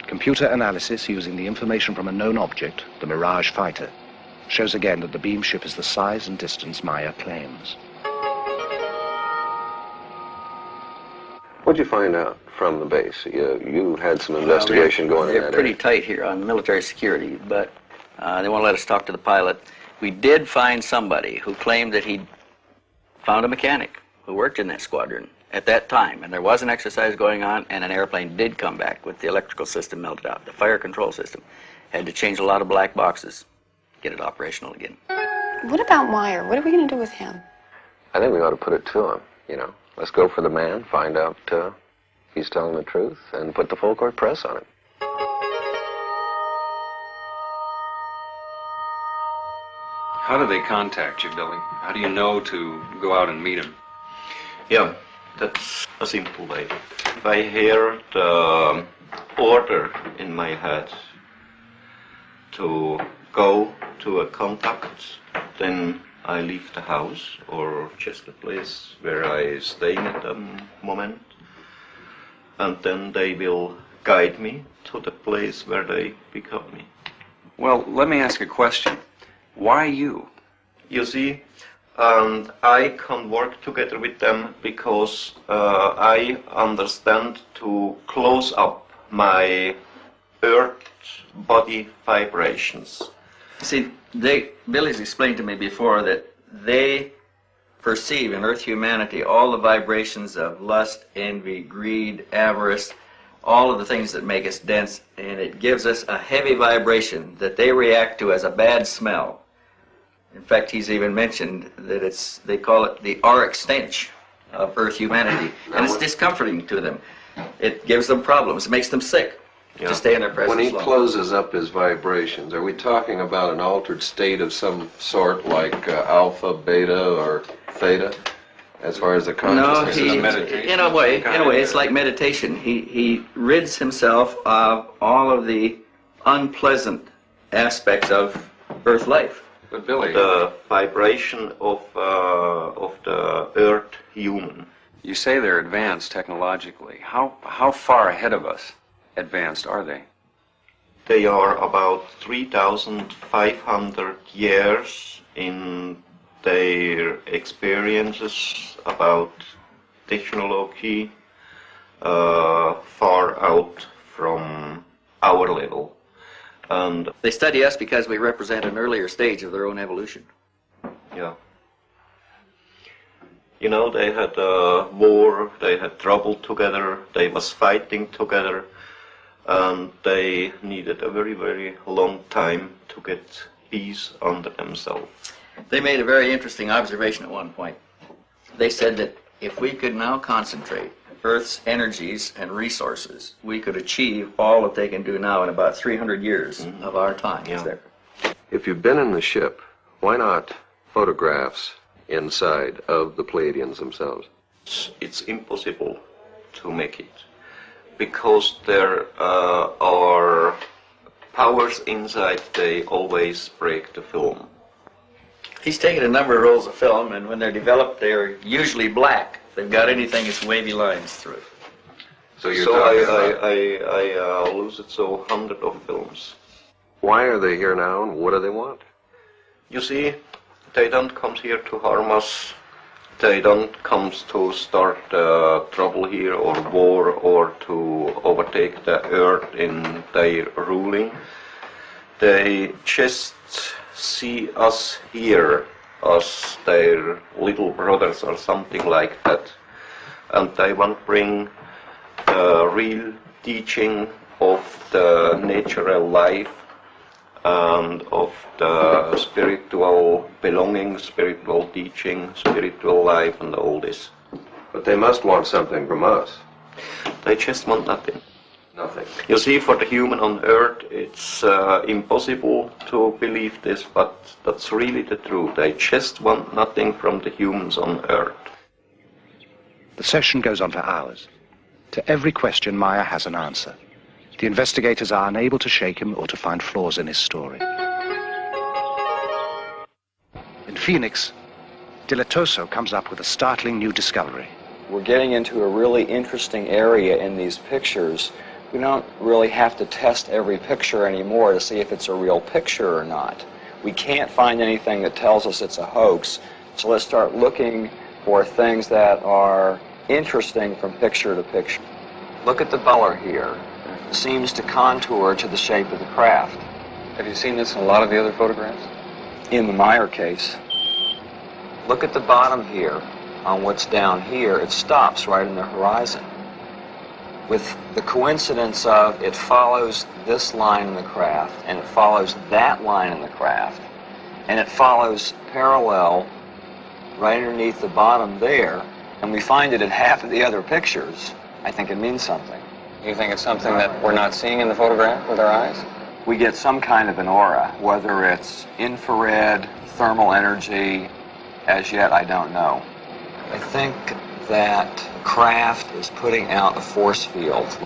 Computer analysis using the information from a known object, the Mirage fighter, shows again that the beam ship is the size and distance Meier claims. What'd you find out from the base? You had some investigation going in They're that pretty area. tight here on military security, but they won't let us talk to the pilot. We did find somebody who claimed that he found a mechanic who worked in that squadron at that time, and there was an exercise going on, and an airplane did come back with the electrical system melted out. The fire control system had to change a lot of black boxes, get it operational again. What about Meier? What are we going to do with him? I think we ought to put it to him, you know. Let's go for the man, find out he's telling the truth, and put the full court press on him. How do they contact you, Billy? How do you know to go out and meet them? Yeah, that's a simple way. If I hear the order in my head to go to a contact, then I leave the house or just the place where I stay at the moment, and then they will guide me to the place where they pick up me. Well, let me ask a question. Why you? You see, and I can work together with them because I understand to close up my earth body vibrations. See, Billy's explained to me before that they perceive in Earth humanity all the vibrations of lust, envy, greed, avarice, all of the things that make us dense, and it gives us a heavy vibration that they react to as a bad smell. In fact, he's even mentioned that they call it the auric stench of Earth humanity, and it's discomforting to them. It gives them problems. It makes them sick to stay in their presence When he long. closes up his vibrations, are we talking about an altered state of some sort, like alpha, beta, or theta, as far as the consciousness is meditation? In a way, it's like meditation. He rids himself of all of the unpleasant aspects of Earth life. But Billy, the vibration of the earth human. you say they're advanced technologically. How far ahead of us advanced are they? They are about 3,500 years in their experiences about technology, far out from our level. And they study us because we represent an earlier stage of their own evolution. Yeah. You know, they had a war, they had trouble together, they was fighting together, and they needed a very, very long time to get peace under themselves. They made a very interesting observation at one point. They said that if we could now concentrate Earth's energies and resources, we could achieve all that they can do now in about 300 years of our time. There. If you've been in the ship, why not photographs inside of the Pleiadians themselves? It's impossible to make it, because there are powers inside, they always break the film. He's taken a number of rolls of film, and when they're developed, they're usually black. If they've got anything, it's wavy lines through it. So you're I lose it so hundreds of films. Why are they here now, and what do they want? You see, they don't come here to harm us. They don't come to start trouble here or war or to overtake the earth in their ruling. They just see us here as their little brothers or something like that. And they want to bring the real teaching of the natural life and of the spiritual belonging, spiritual teaching, spiritual life, and all this. But they must want something from us. They just want nothing. Nothing. You see, for the human on earth, it's impossible to believe this, but that's really the truth. They just want nothing from the humans on earth. The session goes on for hours. To every question, Meyer has an answer. The investigators are unable to shake him or to find flaws in his story. In Phoenix, Dilatoso comes up with a startling new discovery. We're getting into a really interesting area in these pictures. We don't really have to test every picture anymore to see if it's a real picture or not. We can't find anything that tells us it's a hoax, so let's start looking for things that are interesting from picture to picture. Look at the color here. It seems to contour to the shape of the craft. Have you seen this in a lot of the other photographs? In the Meier case. Look at the bottom here. On what's down here, it stops right in the horizon. With the coincidence of it follows this line in the craft, and it follows that line in the craft, and it follows parallel right underneath the bottom there, and we find it in half of the other pictures, I think it means something. You think it's something that we're not seeing in the photograph with our eyes? we get some kind of an aura. Whether it's infrared, thermal energy, as yet I don't know. I think that craft is putting out a force field.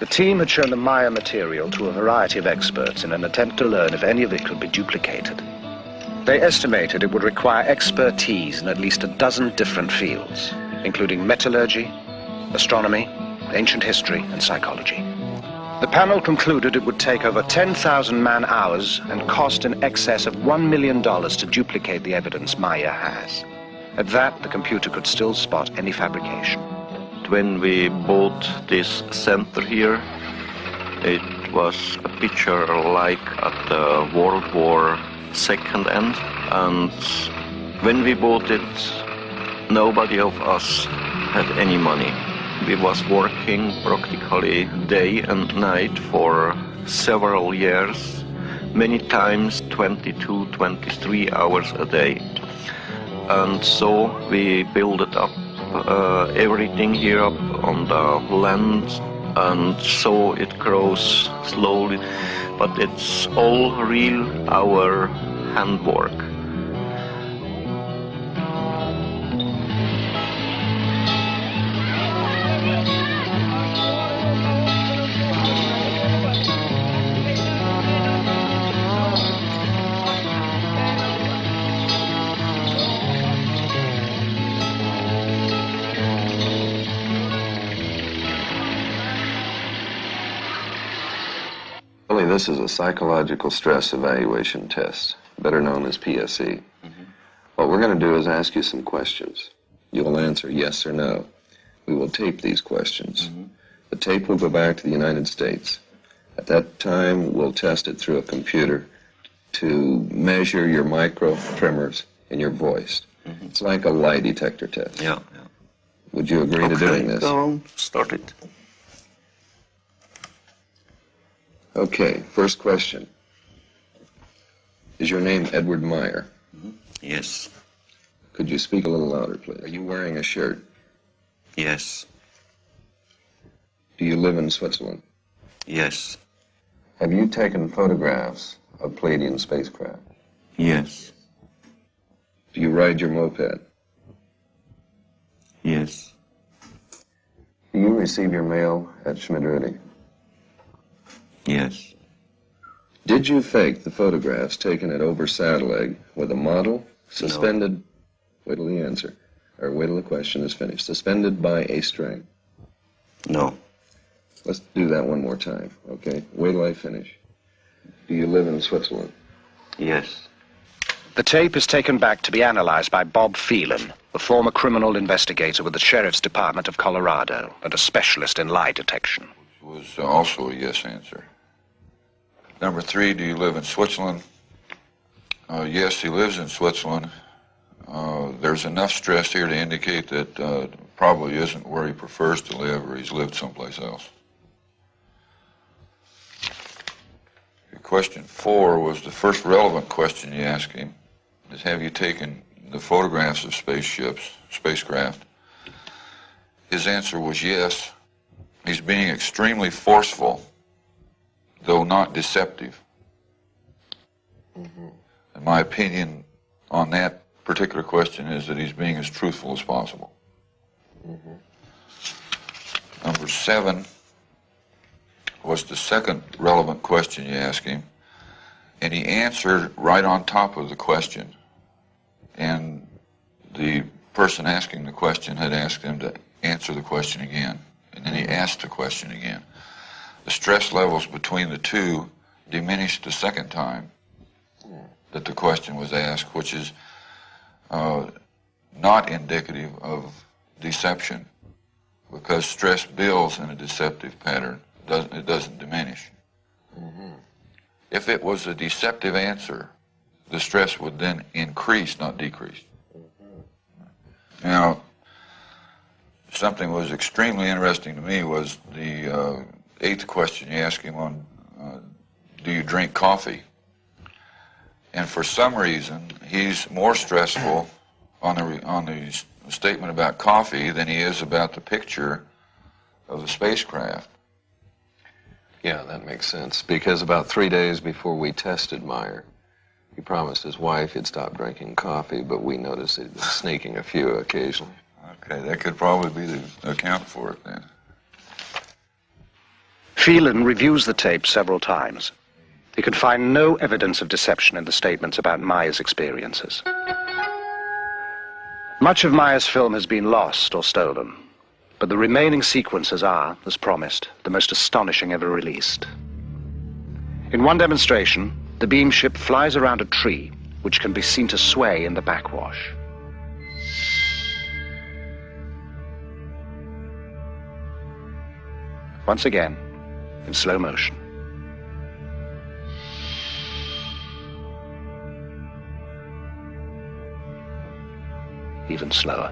The team had shown the Meier material to a variety of experts in an attempt to learn if any of it could be duplicated. They estimated it would require expertise in at least a dozen different fields, including metallurgy, astronomy, ancient history, and psychology. The panel concluded it would take over 10,000 man-hours and cost in excess of $1 million to duplicate the evidence Meier has. At that, the computer could still spot any fabrication. When we bought this center here, it was a picture like at the World War II end, and when we bought it, nobody of us had any money. We was working practically day and night for several years, many times 22, 23 hours a day. And so we built up everything here up on the land, and so it grows slowly, but it's all real, our handwork. This is a psychological stress evaluation test, better known as PSE. What we're going to do is ask you some questions. You'll answer yes or no. We will tape these questions. The tape will go back to the United States. At that time, we'll test it through a computer to measure your micro tremors in your voice. It's like a lie detector test. Yeah. Would you agree to doing this? Go on, start it. Okay, first question. Is your name Edward Meier? Yes. Could you speak a little louder, please? Are you wearing a shirt? Yes. Do you live in Switzerland? Yes. Have you taken photographs of Palladian spacecraft? Yes. Do you ride your moped? Yes. Do you receive your mail at Schmidt-Rudy? Yes. Did you fake the photographs taken at Ober-Sadeleg with a model suspended, wait till the answer, or wait till the question is finished, suspended by a string? No. Let's do that one more time, okay? Wait till I finish. Do you live in Switzerland? Yes. The tape is taken back to be analyzed by Bob Phelan, a former criminal investigator with the Sheriff's Department of Colorado and a specialist in lie detection. Was also a yes answer. Number 3, do you live in Switzerland? Yes, he lives in Switzerland. There's enough stress here to indicate that probably isn't where he prefers to live, or he's lived someplace else. Question 4 was the first relevant question you asked him, is have you taken the photographs of spacecraft? His answer was yes. He's being extremely forceful, though not deceptive. And my opinion on that particular question is that he's being as truthful as possible. Number 7 was the second relevant question you asked him, and he answered right on top of the question. And the person asking the question had asked him to answer the question again, and then he asked the question again. The stress levels between the two diminished the second time that the question was asked, which is not indicative of deception, because stress builds in a deceptive pattern. It doesn't diminish. If it was a deceptive answer, the stress would then increase, not decrease. Now, something was extremely interesting to me was the 8th question you asked him on, do you drink coffee? And for some reason, he's more stressful on the statement about coffee than he is about the picture of the spacecraft. Yeah, that makes sense. Because about 3 days before we tested Meyer, he promised his wife he'd stop drinking coffee, but we noticed he'd been sneaking a few occasionally. Okay, that could probably be the account for it then. Phelan reviews the tape several times. He could find no evidence of deception in the statements about Meyer's experiences. Much of Meyer's film has been lost or stolen, but the remaining sequences are, as promised, the most astonishing ever released. In one demonstration, the beam ship flies around a tree, which can be seen to sway in the backwash. Once again, in slow motion. Even slower.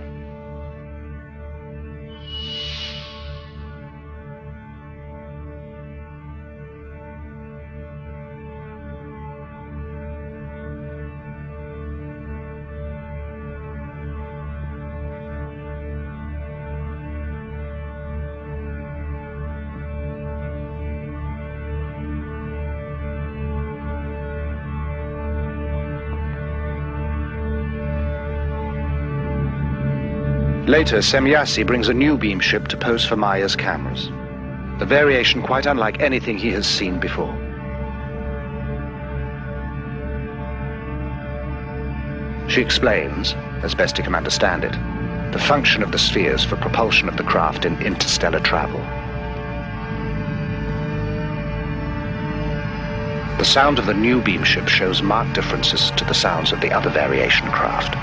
Later, Semyasi brings a new beam ship to pose for Meyer's cameras. The variation quite unlike anything he has seen before. She explains, as best he can understand it, the function of the spheres for propulsion of the craft in interstellar travel. The sound of the new beam ship shows marked differences to the sounds of the other variation craft.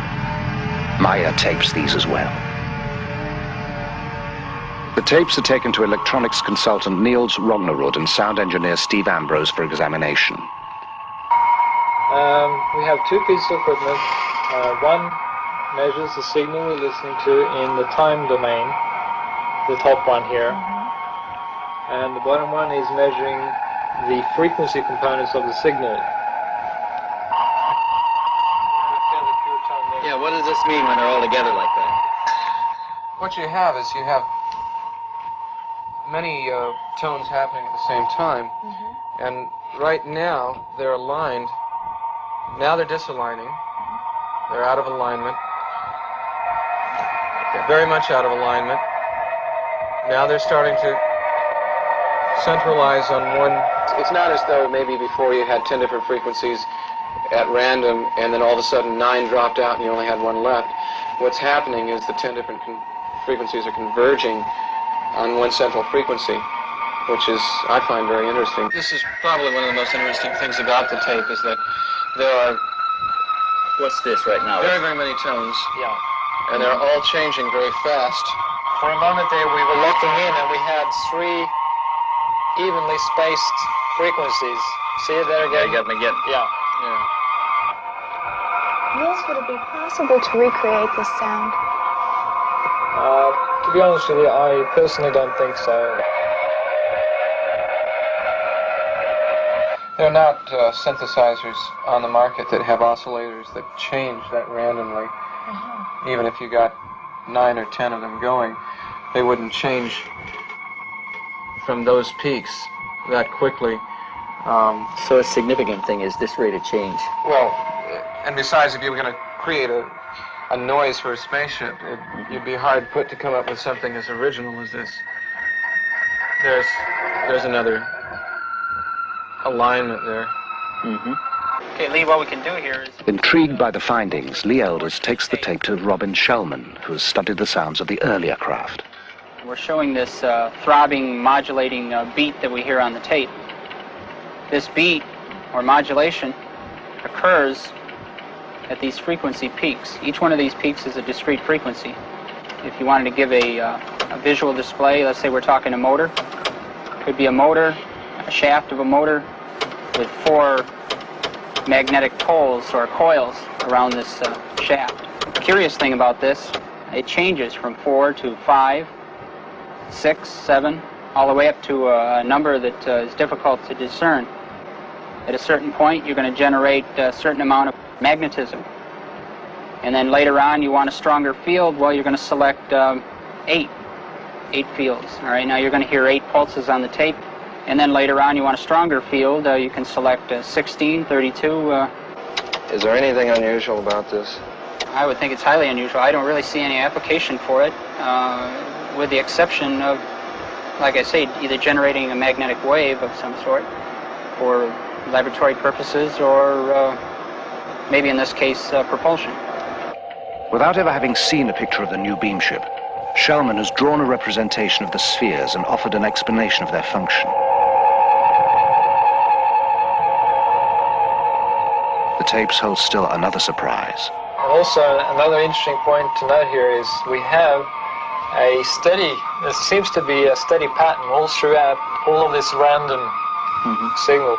Meyer tapes these as well. The tapes are taken to electronics consultant Niels Rognerud and sound engineer Steve Ambrose for examination. We have two pieces of equipment. One measures the signal we're listening to in the time domain, the top one here. And the bottom one is measuring the frequency components of the signal. Yeah, what does this mean when they're all together like that? What you have is you have many tones happening at the same time, and right now they're aligned. Now they're disaligning. They're out of alignment. They're very much out of alignment. Now they're starting to centralize on one. It's not as though maybe before you had 10 different frequencies at random, and then all of a sudden 9 dropped out and you only had 1 left. What's happening is the 10 different frequencies are converging on one central frequency, which is, I find, very interesting. This is probably one of the most interesting things about the tape, is that there are... What's this right now? Very, very many tones. Yeah. And they're all changing very fast. For a moment there, we were looking in and we had 3 evenly spaced frequencies. See it there again? Yeah, you got me again. Yeah. Niels, would it be possible to recreate this sound? To be honest with you, I personally don't think so. There are not synthesizers on the market that have oscillators that change that randomly. Even if you got 9 or 10 of them going, they wouldn't change from those peaks that quickly. So a significant thing is this rate of change. Well, and besides, if you were going to create a noise for a spaceship, you'd be hard put to come up with something as original as this. There's another alignment there. Okay, Lee, what we can do here is... Intrigued by the findings, Lee Elders takes the tape to Robin Shellman, who has studied the sounds of the earlier craft. We're showing this throbbing, modulating beat that we hear on the tape. This beat, or modulation, occurs at these frequency peaks. Each one of these peaks is a discrete frequency. If you wanted to give a visual display, let's say we're talking a motor. Could be a motor, a shaft of a motor with 4 magnetic poles or coils around this shaft. The curious thing about this, it changes from 4 to 5, 6, 7, all the way up to a number that is difficult to discern. At a certain point, you're going to generate a certain amount of magnetism. And then later on, you want a stronger field, well, you're going to select 8 fields. All right, now you're going to hear 8 pulses on the tape, And then later on, you want a stronger field, you can select 16, 32. Is there anything unusual about this? I would think it's highly unusual. I don't really see any application for it, with the exception of, like I say, either generating a magnetic wave of some sort for laboratory purposes or maybe in this case, propulsion. Without ever having seen a picture of the new beam ship, Shellman has drawn a representation of the spheres and offered an explanation of their function. The tapes hold still another surprise. Also, another interesting point to note here is we have a steady, there seems to be a steady pattern all throughout all of this random signal.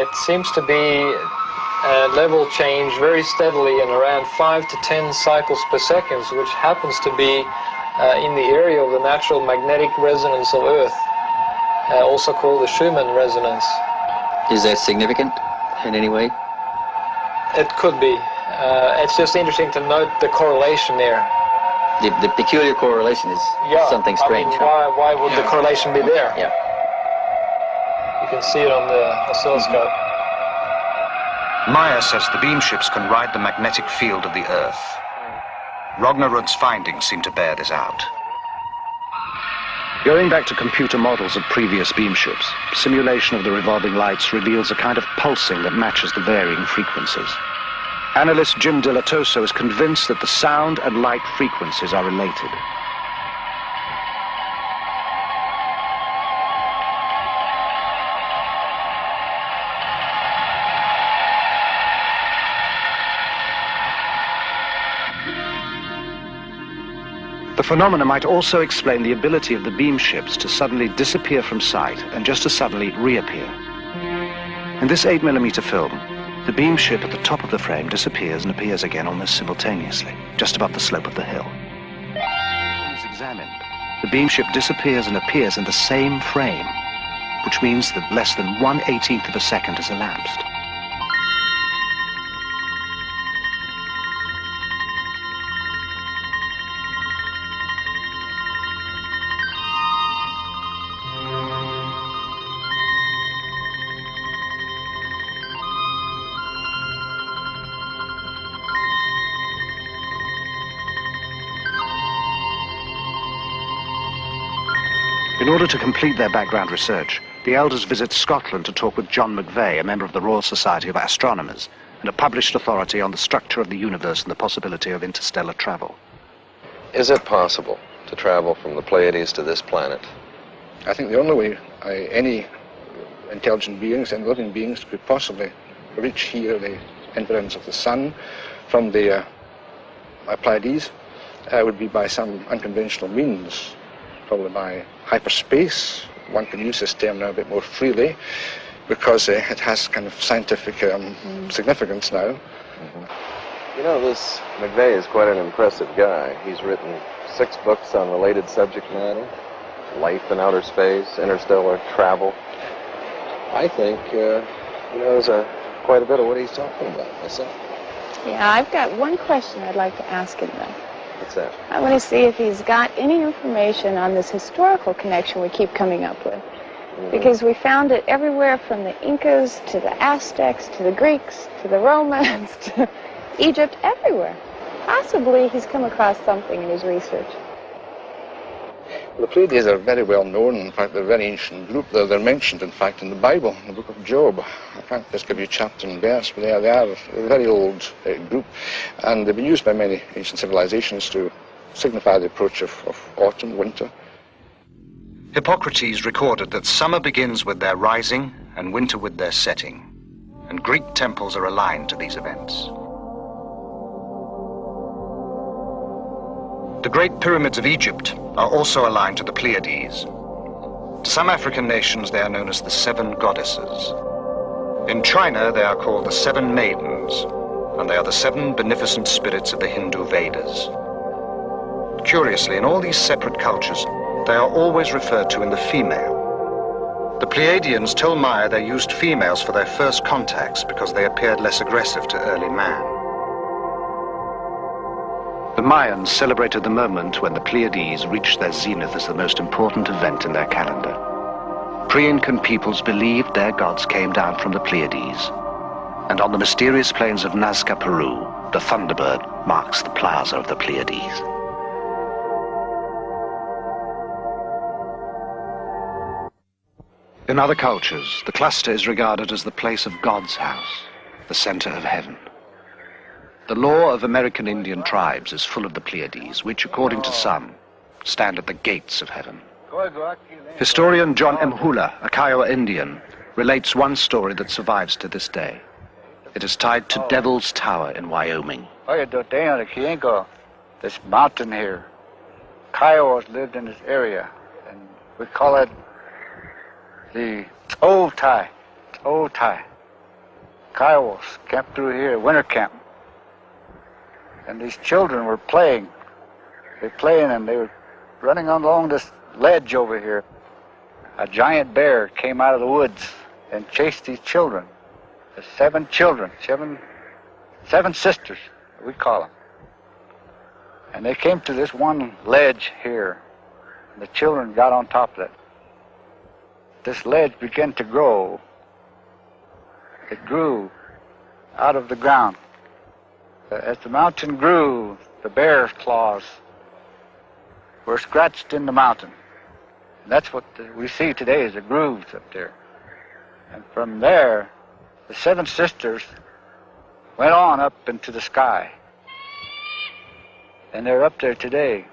It seems to be a level change very steadily in around 5 to 10 cycles per second, which happens to be in the area of the natural magnetic resonance of Earth, also called the Schumann resonance. Is that significant in any way? It could be. It's just interesting to note the correlation there. The peculiar correlation is something strange. I mean, why would the correlation be there? Yeah. You can see it on the oscilloscope. Meiers says the beam ships can ride the magnetic field of the Earth. Rognerud's findings seem to bear this out. Going back to computer models of previous beam ships, simulation of the revolving lights reveals a kind of pulsing that matches the varying frequencies. Analyst Jim Dilatoso is convinced that the sound and light frequencies are related. The phenomena might also explain the ability of the beam ships to suddenly disappear from sight and just as suddenly reappear. In this 8mm film, the beam ship at the top of the frame disappears and appears again almost simultaneously, just above the slope of the hill. As examined, the beam ship disappears and appears in the same frame, which means that less than 1/18 of a second has elapsed. In order to complete their background research, the elders visit Scotland to talk with John McVeigh, a member of the Royal Society of Astronomers, and a published authority on the structure of the universe and the possibility of interstellar travel. Is it possible to travel from the Pleiades to this planet? I think the only way any intelligent beings and living beings could possibly reach here the environs of the Sun from the Pleiades would be by some unconventional means, probably by hyperspace. One can use this term now a bit more freely because it has kind of scientific significance now. You know, this McVeigh is quite an impressive guy. He's written 6 books on related subject matter: life in outer space, interstellar travel. I think he knows quite a bit of what he's talking about myself. Yeah, I've got one question I'd like to ask him, though. What's that? I want to see if he's got any information on this historical connection we keep coming up with. Because we found it everywhere from the Incas to the Aztecs to the Greeks to the Romans to Egypt, everywhere. Possibly he's come across something in his research. The Pleiades are very well known. In fact, they're a very ancient group. They're mentioned, in fact, in the Bible, in the book of Job. I can't just give you chapter and verse, but they are a very old group. And they've been used by many ancient civilizations to signify the approach of autumn, winter. Hippocrates recorded that summer begins with their rising and winter with their setting, and Greek temples are aligned to these events. The Great Pyramids of Egypt are also aligned to the Pleiades. To some African nations, they are known as the 7 goddesses. In China, they are called the 7 maidens, and they are the 7 beneficent spirits of the Hindu Vedas. Curiously, in all these separate cultures, they are always referred to in the female. The Pleiadians tell Meier they used females for their first contacts because they appeared less aggressive to early man. The Mayans celebrated the moment when the Pleiades reached their zenith as the most important event in their calendar. pre-Incan peoples believed their gods came down from the Pleiades. And on the mysterious plains of Nazca, Peru, the Thunderbird marks the plaza of the Pleiades. In other cultures, the cluster is regarded as the place of God's house, the center of heaven. The lore of American Indian tribes is full of the Pleiades, which, according to some, stand at the gates of heaven. Historian John M. Hula, a Kiowa Indian, relates one story that survives to this day. It is tied to Devil's Tower in Wyoming. This mountain here, Kiowas lived in this area, and we call it the Old Tie. Kiowas camped through here, winter camp. And these children were playing. They playing and they were running along this ledge over here. A giant bear came out of the woods and chased these children. The 7 children, seven sisters, we call them. And they came to this one ledge here. And the children got on top of it. This ledge began to grow. It grew out of the ground. As the mountain grew, the bear's claws were scratched in the mountain. And that's what we see today is the grooves up there. And from there, the 7 sisters went on up into the sky. And they're up there today.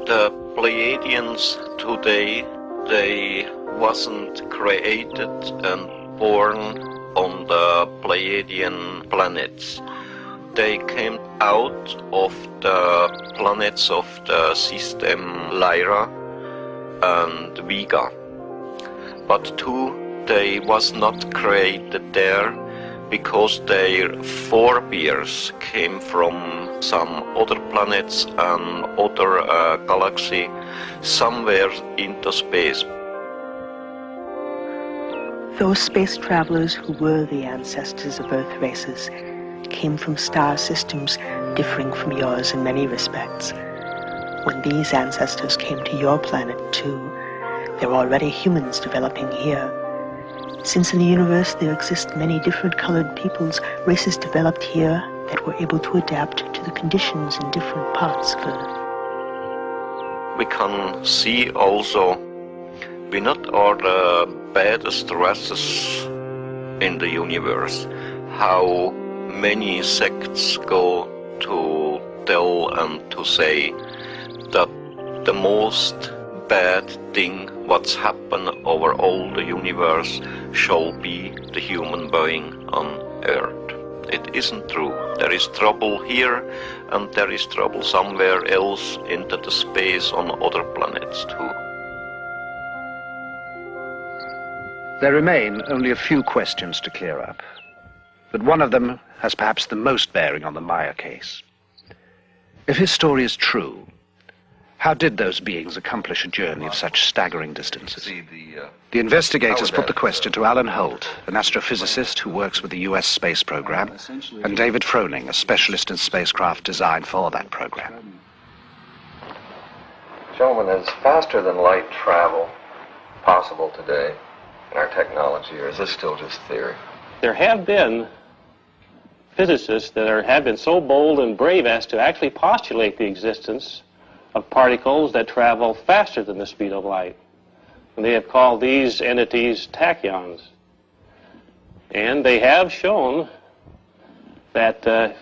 The Pleiadians today, they wasn't created and born on the Pleiadian planets. They came out of the planets of the system Lyra and Vega. But they was not created there because their forebears came from some other planets and other galaxy somewhere into space. Those space travelers who were the ancestors of Earth races came from star systems differing from yours in many respects. When these ancestors came to your planet too, there were already humans developing here. Since in the universe there exist many different colored peoples, races developed here that were able to adapt to the conditions in different parts of Earth. We can see also we not are the baddest races in the universe. How many sects go to tell and to say that the most bad thing what's happened over all the universe shall be the human being on Earth. It isn't true. There is trouble here and there is trouble somewhere else into the space on other planets too. There remain only a few questions to clear up, but one of them has perhaps the most bearing on the Meier case. If his story is true, how did those beings accomplish a journey of such staggering distances? The investigators put the question to Alan Holt, an astrophysicist who works with the US space program, and David Froning, a specialist in spacecraft design for that program. Gentlemen, is faster than light travel possible today in our technology, or is this still just theory? There have been physicists that have been so bold and brave as to actually postulate the existence of particles that travel faster than the speed of light. And they have called these entities tachyons. And they have shown that the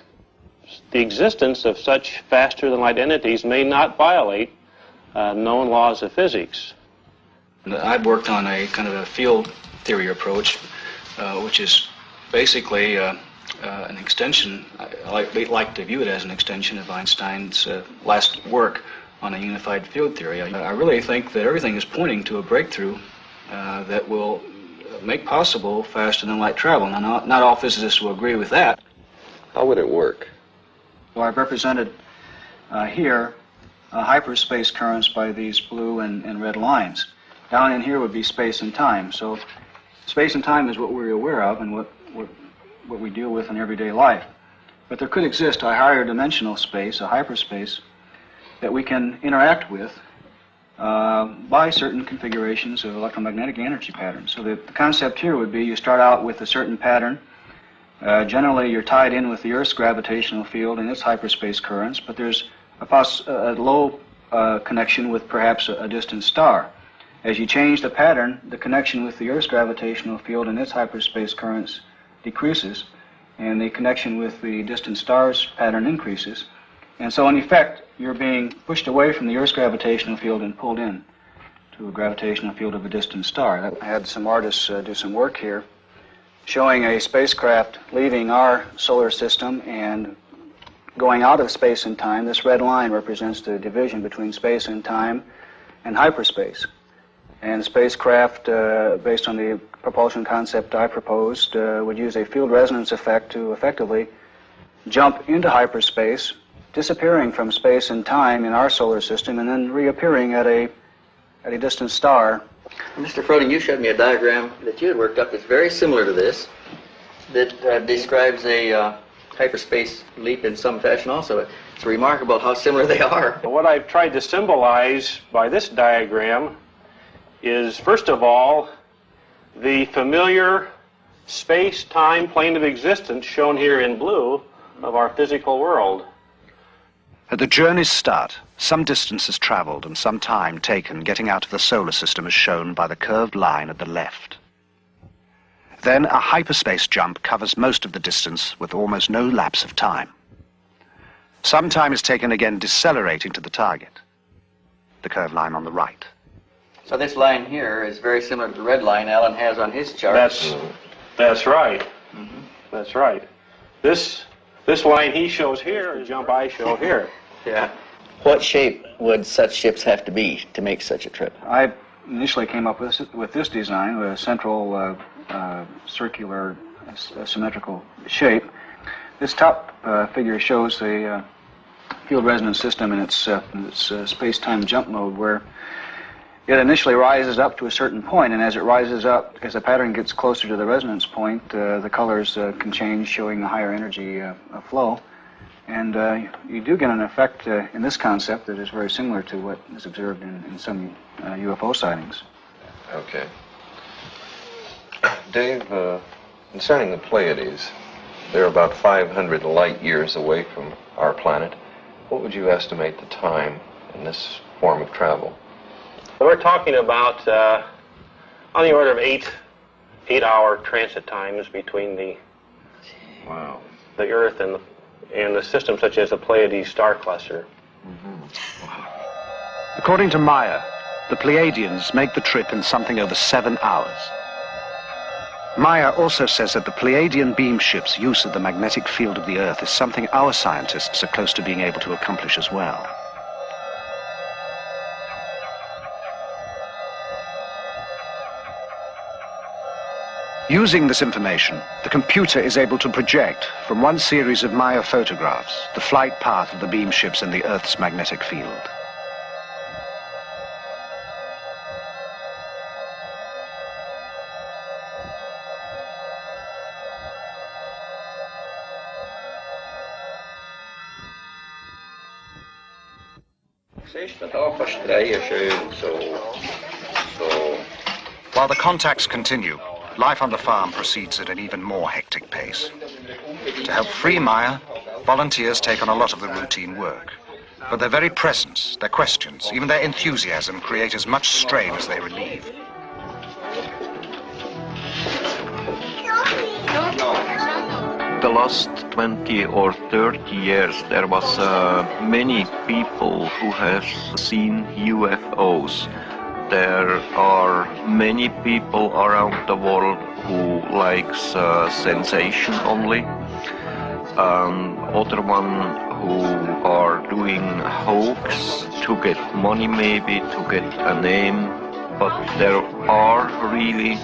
existence of such faster than light entities may not violate known laws of physics. I've worked on a kind of a field theory approach, which is basically an extension. I like to view it as an extension of Einstein's last work on a unified field theory. I really think that everything is pointing to a breakthrough that will make possible faster than light travel. Now, not all physicists will agree with that. How would it work? So I've represented here hyperspace currents by these blue and red lines. Down in here would be space and time. So space and time is what we're aware of and what we deal with in everyday life. But there could exist a higher dimensional space, a hyperspace, that we can interact with by certain configurations of electromagnetic energy patterns. So the concept here would be you start out with a certain pattern. Generally, you're tied in with the Earth's gravitational field and its hyperspace currents, but there's a low connection with perhaps a distant star. As you change the pattern, the connection with the Earth's gravitational field and its hyperspace currents decreases, and the connection with the distant star's pattern increases. And so, in effect, you're being pushed away from the Earth's gravitational field and pulled in to a gravitational field of a distant star. I had some artists do some work here showing a spacecraft leaving our solar system and going out of space and time. This red line represents the division between space and time and hyperspace. And the spacecraft, based on the propulsion concept I proposed, would use a field resonance effect to effectively jump into hyperspace, disappearing from space and time in our solar system, and then reappearing at a distant star. Mr. Froding, you showed me a diagram that you had worked up that's very similar to this, that describes a hyperspace leap in some fashion also. It's remarkable how similar they are. What I've tried to symbolize by this diagram is, first of all, the familiar space-time plane of existence shown here in blue of our physical world. At the journey's start, some distance is traveled and some time taken getting out of the solar system is shown by the curved line at the left. Then a hyperspace jump covers most of the distance with almost no lapse of time. Some time is taken again decelerating to the target, the curved line on the right. So this line here is very similar to the red line Alan has on his chart. That's right. Mm-hmm. That's right. This line he shows here, the jump I show here. Yeah. What shape would such ships have to be to make such a trip? I initially came up with this design, with a central circular symmetrical shape. This top figure shows a field resonance system in its space-time jump mode, where it initially rises up to a certain point, and as it rises up, as the pattern gets closer to the resonance point, the colors can change, showing a higher energy flow. And you do get an effect in this concept that is very similar to what is observed in some UFO sightings. Okay. Dave, concerning the Pleiades, they're about 500 light years away from our planet. What would you estimate the time in this form of travel? We're talking about on the order of 8-hour transit times between the Earth and the system, such as the Pleiades star cluster. Mm-hmm. Wow. According to Meier, the Pleiadians make the trip in something over 7 hours. Meier also says that the Pleiadian beam ship's use of the magnetic field of the Earth is something our scientists are close to being able to accomplish as well. Using this information, the computer is able to project from one series of Meier photographs the flight path of the beam ships in the Earth's magnetic field. While the contacts continue, life on the farm proceeds at an even more hectic pace. To help free Meier, volunteers take on a lot of the routine work. But their very presence, their questions, even their enthusiasm create as much strain as they relieve. The last 20 or 30 years there was many people who have seen UFOs. There are many people around the world who likes sensation only. Other one who are doing hoax to get money, maybe to get a name. But there are really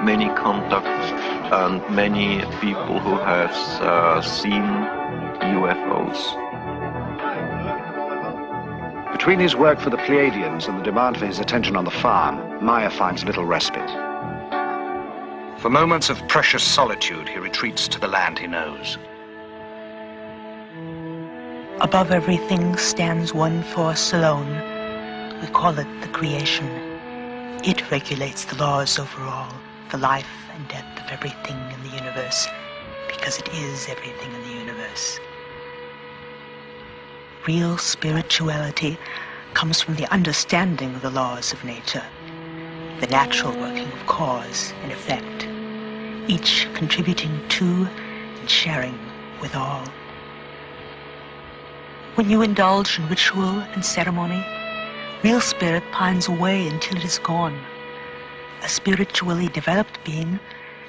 many contacts and many people who have seen UFOs. Between his work for the Pleiadians and the demand for his attention on the farm, Meier finds little respite. For moments of precious solitude, he retreats to the land he knows. Above everything stands one force alone. We call it the creation. It regulates the laws over all, the life and death of everything in the universe, because it is everything in the universe. Real spirituality comes from the understanding of the laws of nature, the natural working of cause and effect, each contributing to and sharing with all. When you indulge in ritual and ceremony, real spirit pines away until it is gone. A spiritually developed being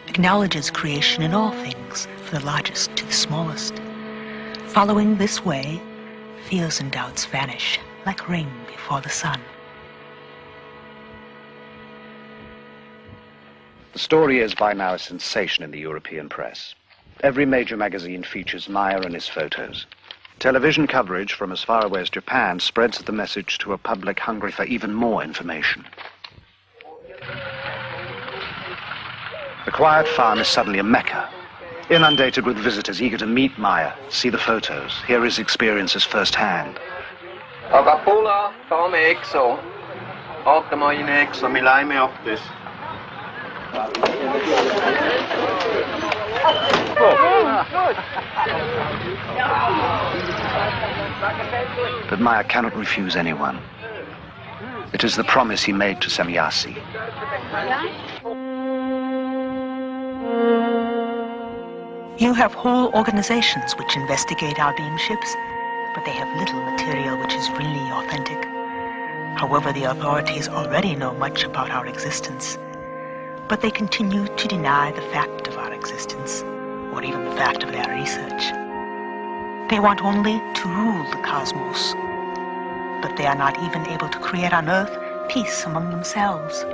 acknowledges creation in all things, from the largest to the smallest. Following this way, fears and doubts vanish like rain before the sun. The story is by now a sensation in the European press. Every major magazine features Meier and his photos. Television coverage from as far away as Japan spreads the message to a public hungry for even more information. The quiet farm is suddenly a mecca, inundated with visitors eager to meet Meier, see the photos, hear his experiences firsthand. Agapula, ta mig exo. Åka mig in exo, mi laj mig upp this. But Meier cannot refuse anyone. It is the promise he made to Semjase. You have whole organizations which investigate our beam ships, but they have little material which is really authentic. However, the authorities already know much about our existence, but they continue to deny the fact of our existence, or even the fact of their research. They want only to rule the cosmos, but they are not even able to create on Earth peace among themselves.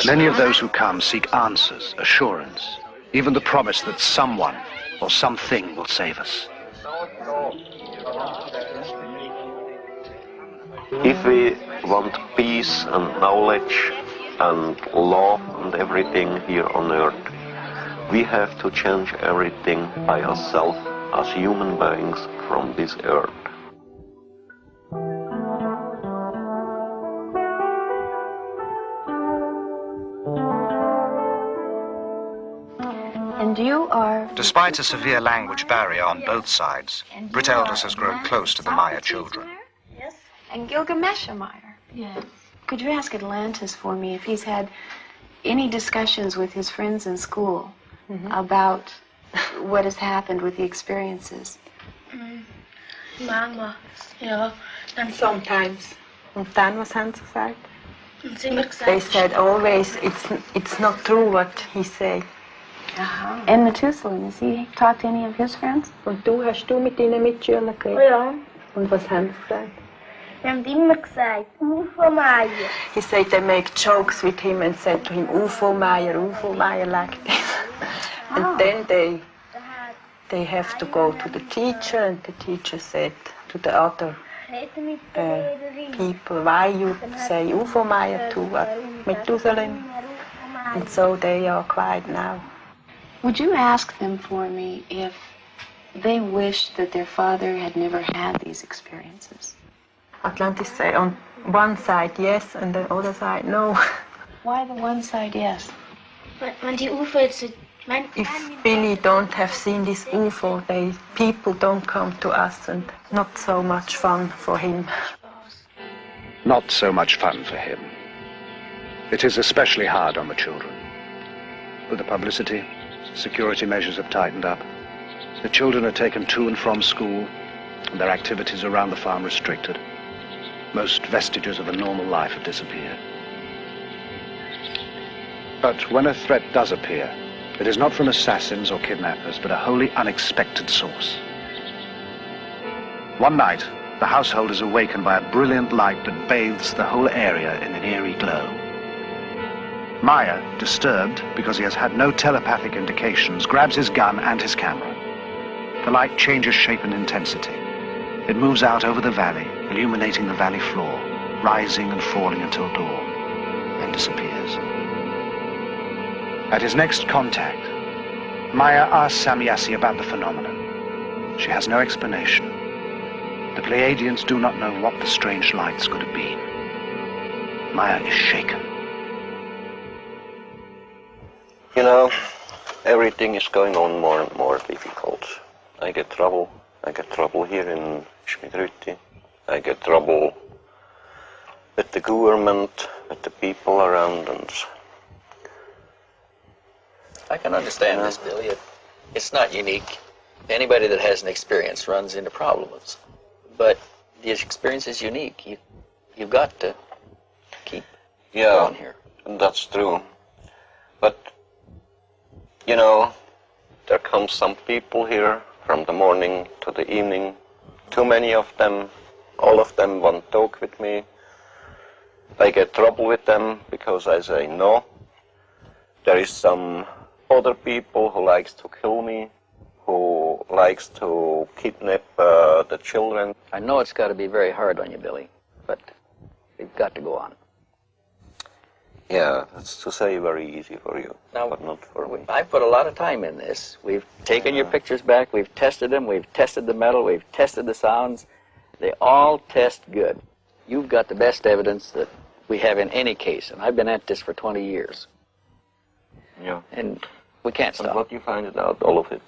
Many of those who come seek answers, assurance, even the promise that someone or something will save us. If we want peace and knowledge and love and everything here on earth, we have to change everything by ourselves as human beings from this earth. And you are... Despite a severe language barrier on both sides, Britt Elders has grown close to the Meier children. Yes. And Gilgamesh Meier. Yes. Could you ask Atlantis for me if he's had any discussions with his friends in school about what has happened with the experiences? Manchmal, ja. And sometimes. Und dann, was haben sie gesagt? They said always, it's not true what he said. And Methuselah, has he talked to any of his friends? Und hast du mit ihnen Mitschülern geredet? Ja. Und was haben sie gesagt? Wir haben immer gesagt, UFO Meier. He said they make jokes with him and said to him, UFO Meier like this. And then they have to go to the teacher, and the teacher said to the other people, why you say UFO Meier to Methuselah? And so they are quiet now. Would you ask them for me if they wished that their father had never had these experiences? Atlantis say on one side yes, and the other side no. Why the one side yes? When die UFO jetzt... If Billy don't have seen this UFO, people don't come to us, and not so much fun for him. Not so much fun for him. It is especially hard on the children. With the publicity, security measures have tightened up. The children are taken to and from school, and their activities around the farm restricted. Most vestiges of a normal life have disappeared. But when a threat does appear, it is not from assassins or kidnappers, but a wholly unexpected source. One night, the household is awakened by a brilliant light that bathes the whole area in an eerie glow. Meier, disturbed because he has had no telepathic indications, grabs his gun and his camera. The light changes shape and intensity. It moves out over the valley, illuminating the valley floor, rising and falling until dawn, then disappears. At his next contact, Meier asks Samyasi about the phenomenon. She has no explanation. The Pleiadians do not know what the strange lights could have been. Meier is shaken. You know, everything is going on more and more difficult. I get trouble. I get trouble here in Schmidrütti. I get trouble with the government, with the people around us. I can understand this, Billy. It's not unique. Anybody that has an experience runs into problems. But the experience is unique. You've got to keep going here. That's true. But, you know, there come some people here from the morning to the evening. Too many of them. All of them want to talk with me. I get trouble with them because I say no. There is some other people who likes to kill me, who likes to kidnap the children. I know it's got to be very hard on you, Billy, but we've got to go on. Yeah, that's to say very easy for you, but not for me. I've put a lot of time in this. We've taken your pictures back, we've tested them, we've tested the metal, we've tested the sounds. They all test good. You've got the best evidence that we have in any case, and I've been at this for 20 years. Yeah. And we can't stop. And what you find out, all of it?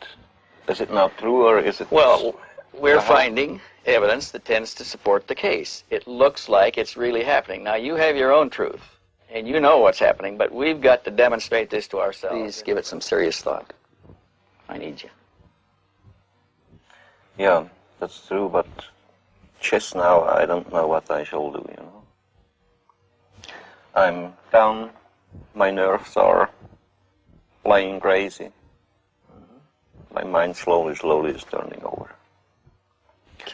Is it not true, or is it... Well, we're finding evidence that tends to support the case. It looks like it's really happening. Now, you have your own truth, and you know what's happening, but we've got to demonstrate this to ourselves. Please give it some serious thought. I need you. Yeah, that's true, but just now I don't know what I shall do, you know. I'm down, my nerves are playing crazy. My mind slowly is turning over.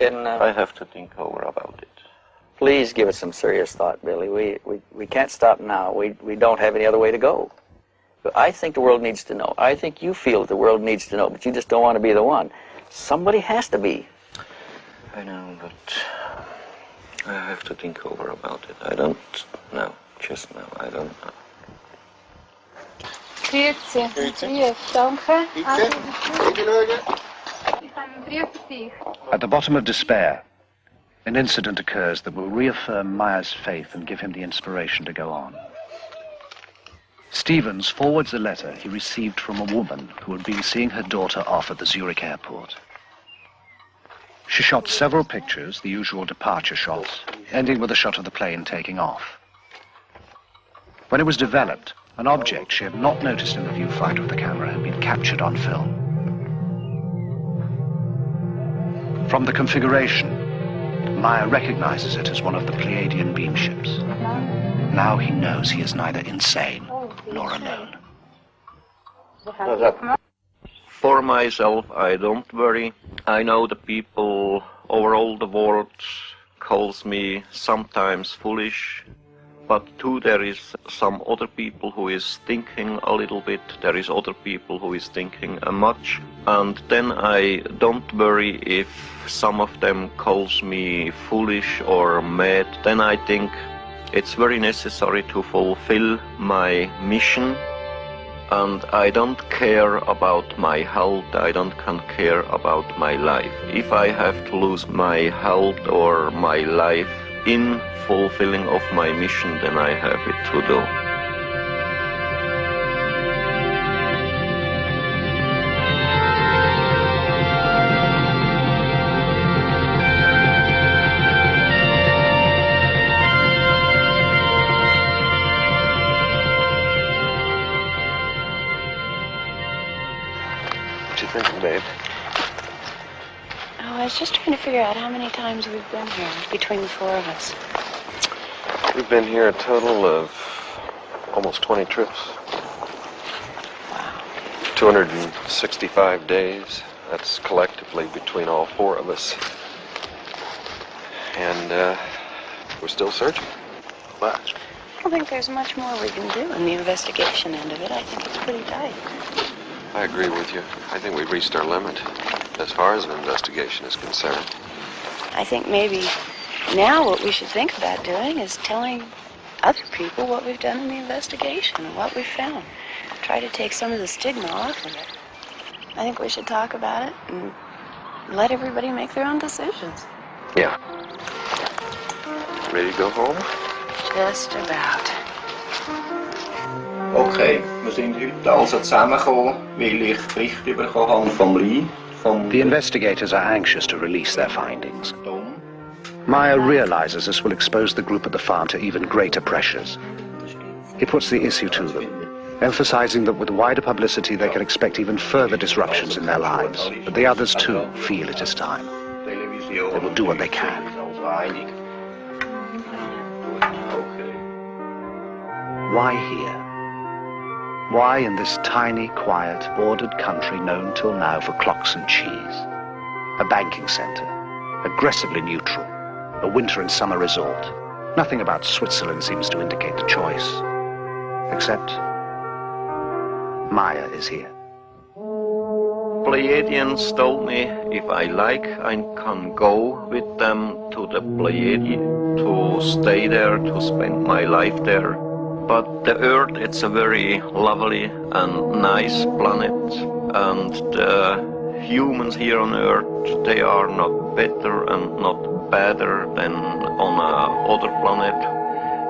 I have to think over about it. Please give it some serious thought, Billy. We can't stop now. We don't have any other way to go. But I think the world needs to know. I think you feel that the world needs to know, but you just don't want to be the one. Somebody has to be. I know, but I have to think over about it. I don't know. Just now, I don't know. At the bottom of despair, an incident occurs that will reaffirm Meier's faith and give him the inspiration to go on. Stevens forwards a letter he received from a woman who had been seeing her daughter off at the Zurich airport. She shot several pictures, the usual departure shots, ending with a shot of the plane taking off. When it was developed, an object she had not noticed in the viewfinder of the camera had been captured on film. From the configuration, Meier recognizes it as one of the Pleiadian beam ships. Now he knows he is neither insane nor alone. For myself, I don't worry. I know the people over all the world calls me sometimes foolish, but too there is some other people who is thinking a little bit, there is other people who is thinking much, and then I don't worry if some of them calls me foolish or mad. Then I think it's very necessary to fulfill my mission, and I don't care about my health, I don't care about my life. If I have to lose my health or my life in fulfilling of my mission, then I have it to do. What you thinking, babe? Oh, I was just trying to figure out how many times we've been here between the four of us. We've been here a total of almost 20 trips. Wow. 265 days. That's collectively between all four of us. And we're still searching. I don't think there's much more we can do in the investigation end of it. I think it's pretty tight. I agree with you. I think we've reached our limit as far as an investigation is concerned. I think maybe now what we should think about doing is telling other people what we've done in the investigation and what we've found. try to take some of the stigma off of it. I think we should talk about it and let everybody make their own decisions. Ja. Ready to go home? Just about. Okay, wir sind heute also zusammengekommen, weil ich Bericht bekommen habe vom Lee. The investigators are anxious to release their findings. Meyer realizes this will expose the group at the farm to even greater pressures. He puts the issue to them, emphasizing that with wider publicity they can expect even further disruptions in their lives. But the others too feel it is time. They will do what they can. Why here? Why in this tiny, quiet, ordered country known till now for clocks and cheese? A banking center, aggressively neutral, a winter and summer resort. Nothing about Switzerland seems to indicate the choice. Except Meyer is here. Pleiadians told me if I like, I can go with them to the Pleiadi, to stay there, to spend my life there. But the Earth, it's a very lovely and nice planet, and the humans here on Earth, they are not better and not better than on other planet.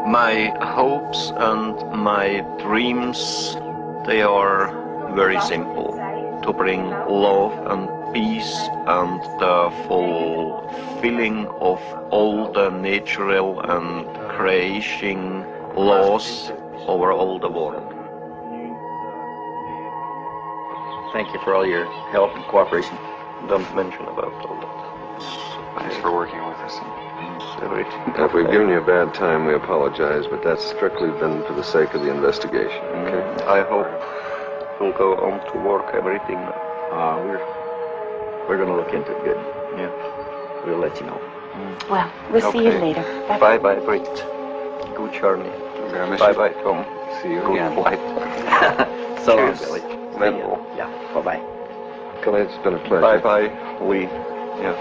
My hopes and my dreams, they are very simple. To bring love and peace and the fulfilling of all the natural and creation laws over all the world. Thank you for all your help and cooperation. Don't mention about all that. Thanks for working with us. Everything. If we've given you a bad time, we apologize, but that's strictly been for the sake of the investigation, okay? I hope we'll go on to work everything. We're going to look into it good. Yeah. We'll let you know. Well, we'll see you later. Bye bye, Britt. Good journey. Bye bye, Tom. See you Good again. flight. So long, Cheers. Billy. Well, Yeah. Bye-bye. Kelly, it's been a pleasure. Bye bye, Lee. Yeah.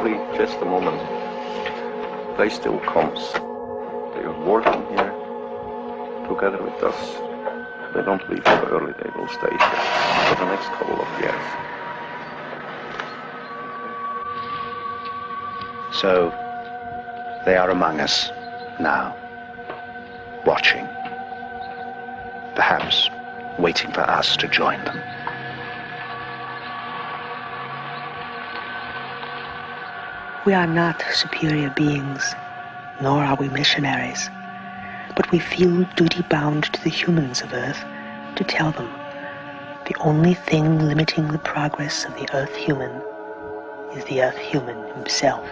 Lee, just a moment. They still comes. They are working here together with us. They don't leave so early. They will stay here for the next couple of years. So, they are among us now, watching, perhaps waiting for us to join them. We are not superior beings, nor are we missionaries, but we feel duty-bound to the humans of Earth to tell them the only thing limiting the progress of the Earth human is the Earth human himself.